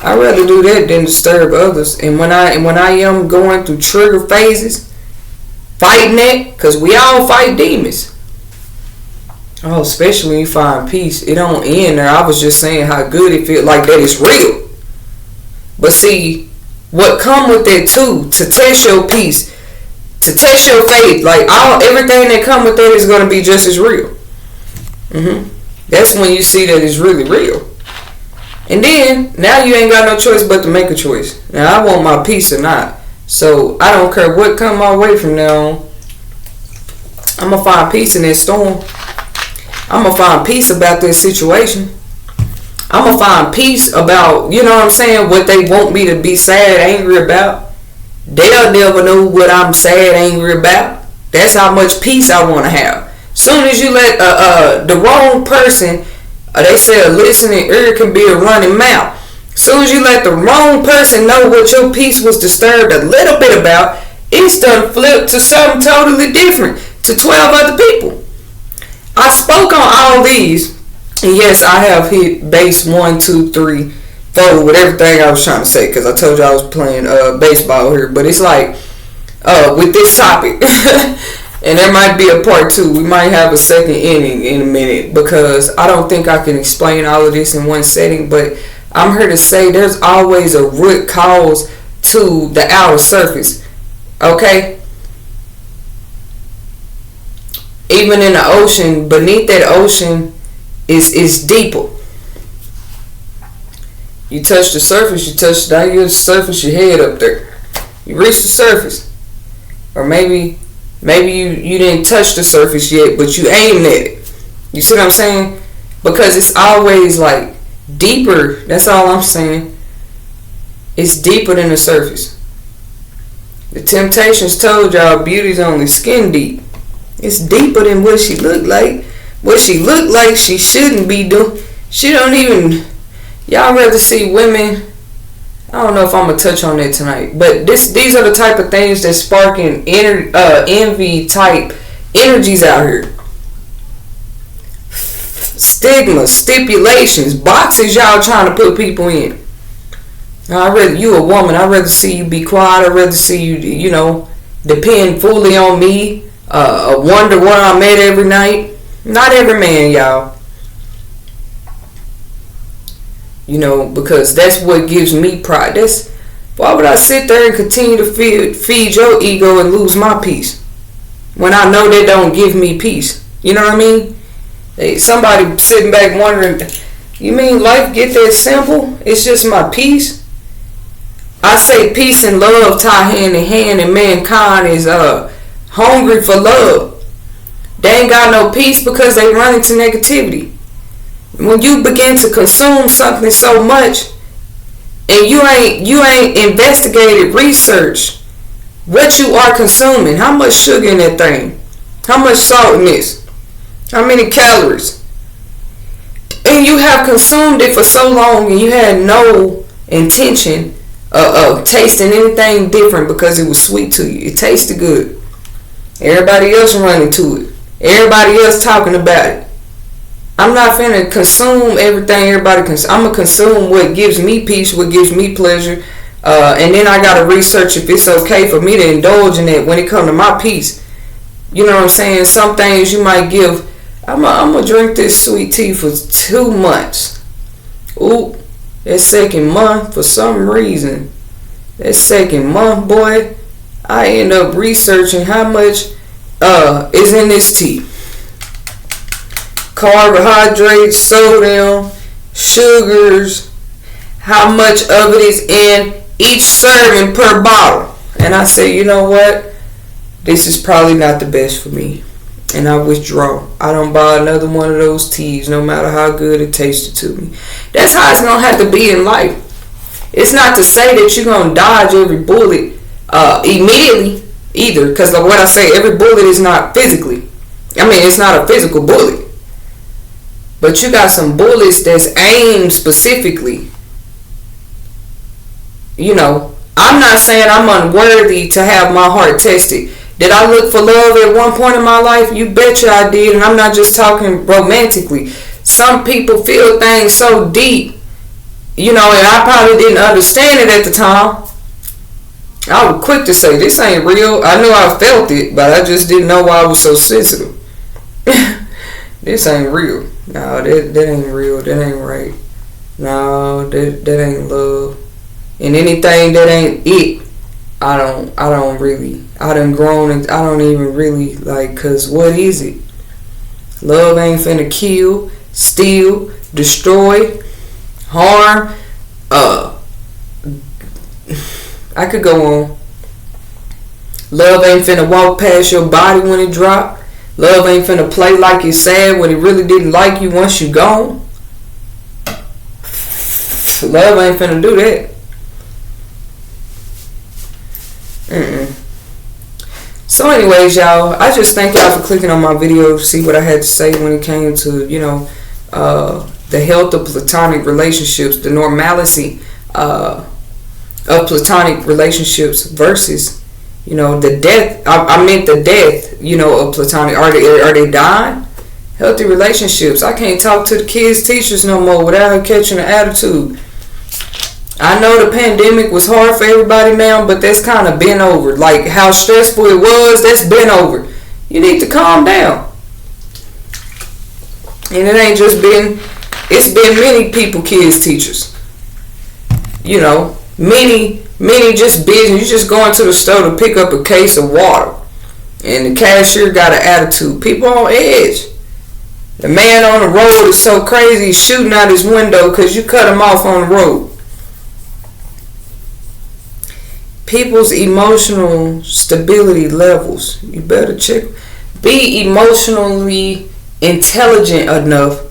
I'd rather do that than disturb others. And when I am going through trigger phases, fighting that, because we all fight demons. Oh, especially when you find peace. It don't end there. I was just saying how good it feels, like that it's real. But see, what come with that too, to test your peace, to test your faith, like everything that come with that is going to be just as real. That's when you see that it's really real. And then, now you ain't got no choice but to make a choice. Now, I want my peace or not. So, I don't care what come my way from now on. I'm going to find peace in that storm. I'm going to find peace about this situation. I'm going to find peace about, you know what I'm saying, what they want me to be sad, angry about. They'll never know what I'm sad, angry about. That's how much peace I want to have. Soon as you let the wrong person, they say a listening ear can be a running mouth. Soon as you let the wrong person know what your peace was disturbed a little bit about, it's done flipped to something totally different, to 12 other people. I spoke on all these, and yes, I have hit base 1, 2, 3, 4 with everything I was trying to say, because I told you I was playing baseball here. But it's like with this topic, and there might be a part 2. We might have a second inning in a minute, because I don't think I can explain all of this in one setting. But I'm here to say there's always a root cause to the outer surface. Okay? Even in the ocean, beneath that ocean is deeper. You touch the surface, you touch down your surface, your head up there. You reach the surface. Or maybe you didn't touch the surface yet, but you aimed at it. You see what I'm saying? Because it's always like deeper. That's all I'm saying. It's deeper than the surface. The Temptations told y'all beauty's only skin deep. It's deeper than what she looked like. What she looked like she shouldn't be doing. She don't even. Y'all rather see women. I don't know if I'm gonna touch on that tonight, but these are the type of things that sparking envy type energies out here. Stigmas, stipulations, boxes y'all trying to put people in. I'd rather you a woman. I'd rather see you be quiet. I'd rather see you, depend fully on me. Wonder where I'm at every night. Not every man, y'all. Because that's what gives me pride. Why would I sit there and continue to feed your ego and lose my peace when I know they don't give me peace? You know what I mean? Somebody sitting back wondering, you mean life get that simple? It's just my peace? I say peace and love tie hand in hand, and mankind is hungry for love. They ain't got no peace because they run into negativity. When you begin to consume something so much, and you ain't investigated, research what you are consuming, how much sugar in that thing, how much salt in this, how many calories, and you have consumed it for so long, and you had no intention of tasting anything different because it was sweet to you. It tasted good. Everybody else running to it. Everybody else talking about it. I'm not finna consume everything everybody consumes. I'm gonna consume what gives me peace, what gives me pleasure, and then I gotta research if it's okay for me to indulge in it when it comes to my peace. You know what I'm saying? Some things you might give. I'm gonna drink this sweet tea for 2 months. Ooh, that second month, for some reason, that second month, boy, I end up researching how much is in this tea. Carbohydrates, sodium, sugars, how much of it is in each serving per bottle. And I say, you know what? This is probably not the best for me. And I withdraw. I don't buy another one of those teas, no matter how good it tasted to me. That's how it's going to have to be in life. It's not to say that you're going to dodge every bullet immediately either. Because what I say, every bullet is not physically. It's not a physical bullet. But you got some bullets that's aimed specifically. I'm not saying I'm unworthy to have my heart tested. Did I look for love at one point in my life? You betcha I did. And I'm not just talking romantically. Some people feel things so deep, and I probably didn't understand it at the time. I was quick to say, this ain't real. I knew I felt it, but I just didn't know why I was so sensitive. This ain't real. No, that ain't real. That ain't right. No, that ain't love. And anything that ain't it, I done grown and I don't even really like, cause what is it? Love ain't finna kill, steal, destroy, harm. I could go on. Love ain't finna walk past your body when it drop. Love ain't finna play like it's sad when it really didn't like you once you gone. Love ain't finna do that. So anyways, y'all, I just thank y'all for clicking on my video to see what I had to say when it came to, the health of platonic relationships, the normalcy of platonic relationships versus, the death. I meant the death, of platonic. Are they dying? Healthy relationships. I can't talk to the kids' teachers no more without her catching an attitude. I know the pandemic was hard for everybody, man, but that's kind of been over. Like how stressful it was, that's been over. You need to calm down. And it ain't just been, it's been many people, kids, teachers. You know, many just business. You just going to the store to pick up a case of water. And the cashier got an attitude. People on edge. The man on the road is so crazy, he's shooting out his window because you cut him off on the road. People's emotional stability levels. You better check. Be emotionally intelligent enough.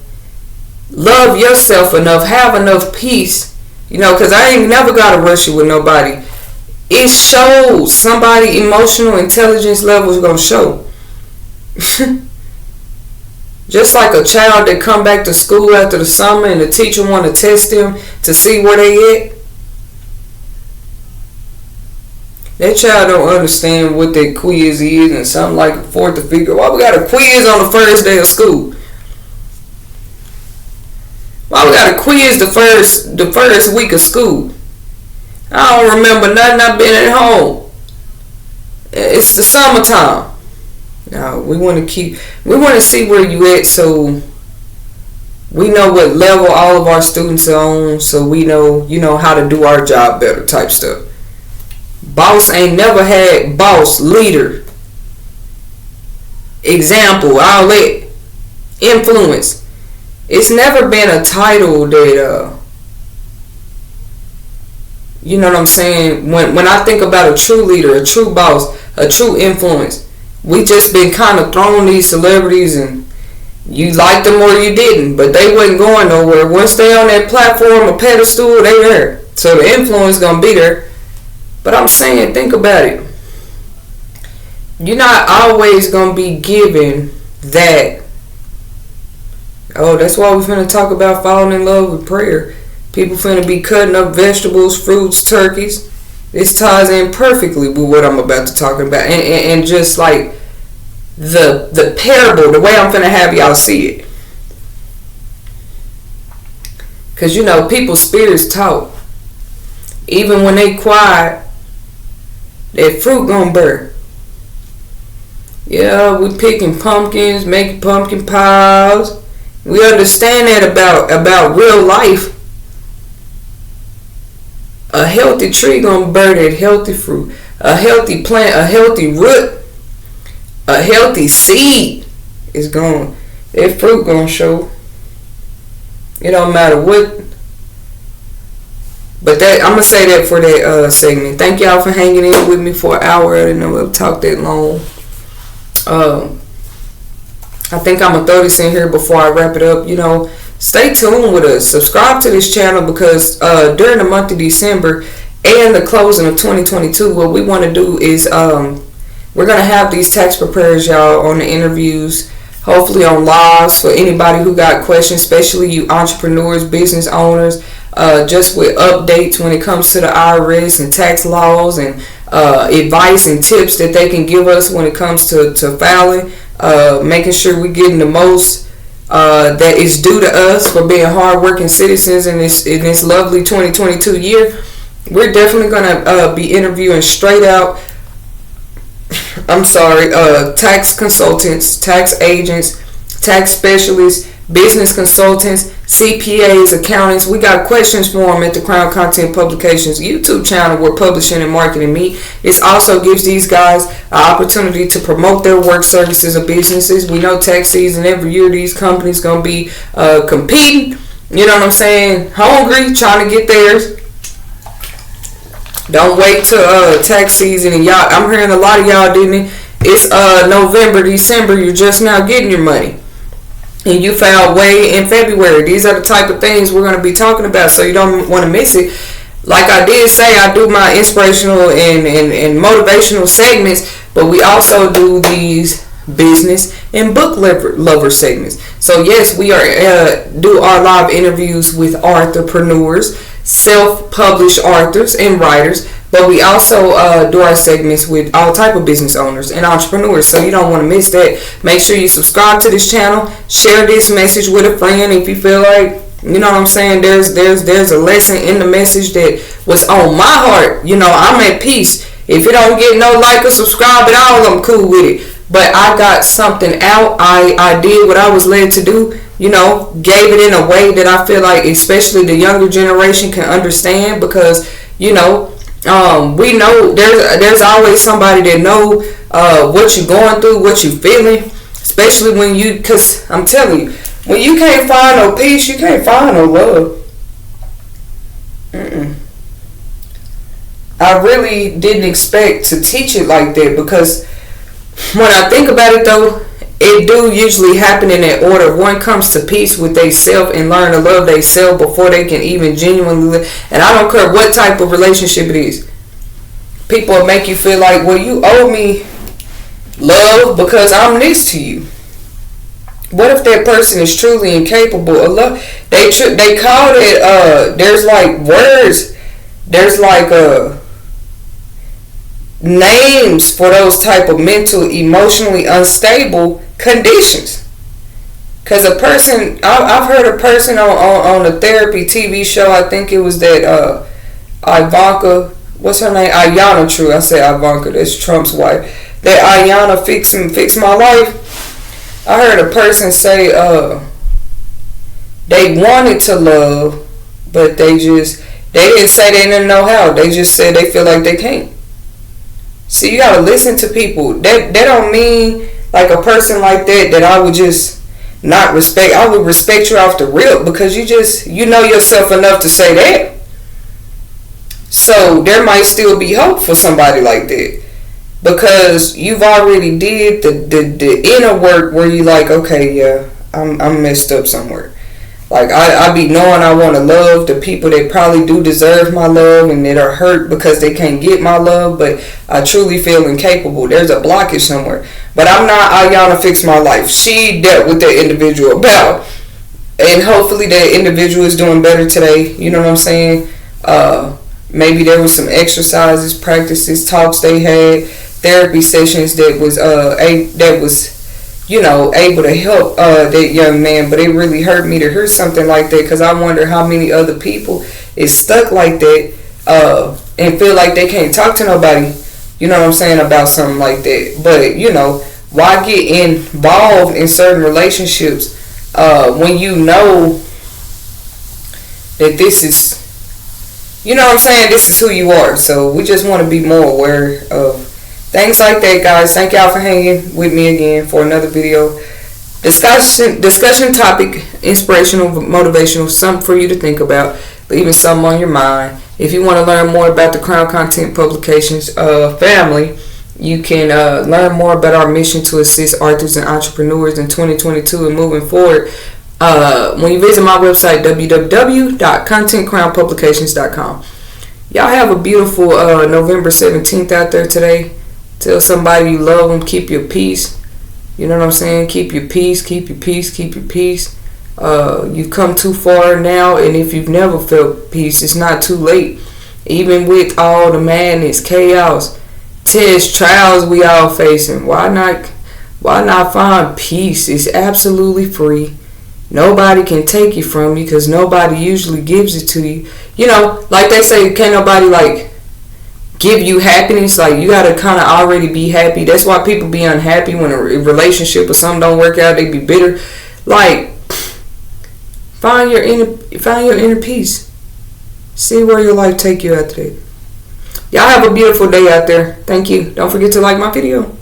Love yourself enough. Have enough peace. You know, because I ain't never got to rush it with nobody. It shows. Somebody emotional intelligence level is going to show. Just like a child that come back to school after the summer and the teacher want to test them to see where they at. That child don't understand what that quiz is and something like a fourth figure. Why we got a quiz on the first day of school? Why we got a quiz the first week of school? I don't remember nothing. I've been at home. It's the summertime. Now we want to see where you at, so we know what level all of our students are on, so we know, you know, how to do our job better type stuff. Boss ain't never had boss, leader, example, outlet, influence. It's never been a title that, you know what I'm saying? When I think about a true leader, a true boss, a true influence, we just been kind of throwing these celebrities and you liked them or you didn't, but they wasn't going nowhere. Once they on that platform or pedestal, they there. So the influence gonna be there. But I'm saying, think about it. You're not always going to be given that. Oh, that's why we're finna talk about falling in love with prayer. People finna be cutting up vegetables, fruits, turkeys. This ties in perfectly with what I'm about to talk about. And just like the parable, the way I'm finna have y'all see it. Because, you know, people's spirits talk. Even when they quiet, that fruit gonna bear. Yeah, we picking pumpkins, making pumpkin pies. We understand that about real life. A healthy tree gonna bear that healthy fruit. A healthy plant, a healthy root, a healthy seed is going. That fruit gonna show. It don't matter what. But that I'm gonna say that for that segment. Thank y'all for hanging in with me for an hour. I didn't know we'll talk that long. I think I'm gonna throw this in here before I wrap it up. You know, stay tuned with us. Subscribe to this channel because during the month of December and the closing of 2022, what we want to do is we're gonna have these tax preparers, y'all, on the interviews. Hopefully on lives for anybody who got questions, especially you entrepreneurs, business owners. Just with updates when it comes to the IRS and tax laws and advice and tips that they can give us when it comes to filing, making sure we're getting the most that is due to us for being hardworking citizens in this lovely 2022 year. We're definitely going to be interviewing straight out, tax consultants, tax agents, tax specialists, business consultants, CPAs, accountants. We got questions for them at the Crown Content Publications YouTube channel where Publishing and Marketing meet. This also gives these guys an opportunity to promote their work, services, or businesses. We know tax season every year. These companies going to be competing. You know what I'm saying? Hungry, trying to get theirs. Don't wait till tax season. And y'all, I'm hearing a lot of y'all didn't it? It's November, December. You're just now getting your money. And you filed way in February. These are the type of things we're going to be talking about, so you don't want to miss it. Like I did say, I do my inspirational and motivational segments, but we also do these business and book lover segments. So yes, we are do our live interviews with entrepreneurs, self-published authors and writers, But we also do our segments with all type of business owners and entrepreneurs, so you don't want to miss that. Make sure you subscribe to this channel, share this message with a friend if you feel like, you know what I'm saying, there's a lesson in the message that was on my heart. You know, I'm at peace. If it don't get no like or subscribe at all, I'm cool with it. But I got something out. I did what I was led to do. You know, gave it in a way that I feel like especially the younger generation can understand, because, you know, we know there's always somebody that know what you're going through, what you're feeling, especially when you, because I'm telling you, when you can't find no peace, you can't find no love. I really didn't expect to teach it like that, because when I think about it though, it do usually happen in that order. One comes to peace with they self and learn to love they self before they can even genuinely live. And I don't care what type of relationship it is. People will make you feel like, well, you owe me love because I'm next to you. What if that person is truly incapable of love? They call it, there's like words, there's like names for those type of mental, emotionally unstable conditions. Because a person, I've heard a person on a therapy TV show, I think it was that Ivanka, what's her name? Ayanna, true, I said Ivanka, that's Trump's wife. That Ayanna fix my life. I heard a person say they wanted to love, but they didn't say they didn't know how. They just said they feel like they can't. See, you gotta listen to people. That don't mean like a person like that I would just not respect. I would respect you off the rip, because you know yourself enough to say that. So there might still be hope for somebody like that, because you've already did the inner work where you like, okay, yeah, I'm messed up somewhere. Like I be knowing I want to love the people that probably do deserve my love and that are hurt because they can't get my love, but I truly feel incapable. There's a blockage somewhere. But I'm not Ayanna fix my life. She dealt with that individual about, and hopefully that individual is doing better today. You know what I'm saying? Maybe there was some exercises, practices, talks they had, therapy sessions that was you know, able to help that young man. But it really hurt me to hear something like that, because I wonder how many other people is stuck like that and feel like they can't talk to nobody, you know what I'm saying, about something like that. But, you know, why get involved in certain relationships when you know that this is, you know what I'm saying, this is who you are. So we just want to be more aware of things like that, guys. Thank y'all for hanging with me again for another video. Discussion topic, inspirational, motivational, something for you to think about, leaving something on your mind. If you want to learn more about the Crown Content Publications family, you can learn more about our mission to assist authors and entrepreneurs in 2022 and moving forward when you visit my website, www.contentcrownpublications.com. Y'all have a beautiful November 17th out there today. Tell somebody you love them. Keep your peace. You know what I'm saying? Keep your peace. Keep your peace. Keep your peace. You've come too far now, and if you've never felt peace, it's not too late. Even with all the madness, chaos, tests, trials we all facing, why not find peace? It's absolutely free. Nobody can take it from you, because nobody usually gives it to you. You know, like they say, can't nobody like give you happiness. Like, you gotta kind of already be happy. That's why people be unhappy when a relationship or something don't work out. They be bitter. Like, find your inner peace. See where your life take you after that. Y'all have a beautiful day out there. Thank you. Don't forget to like my video.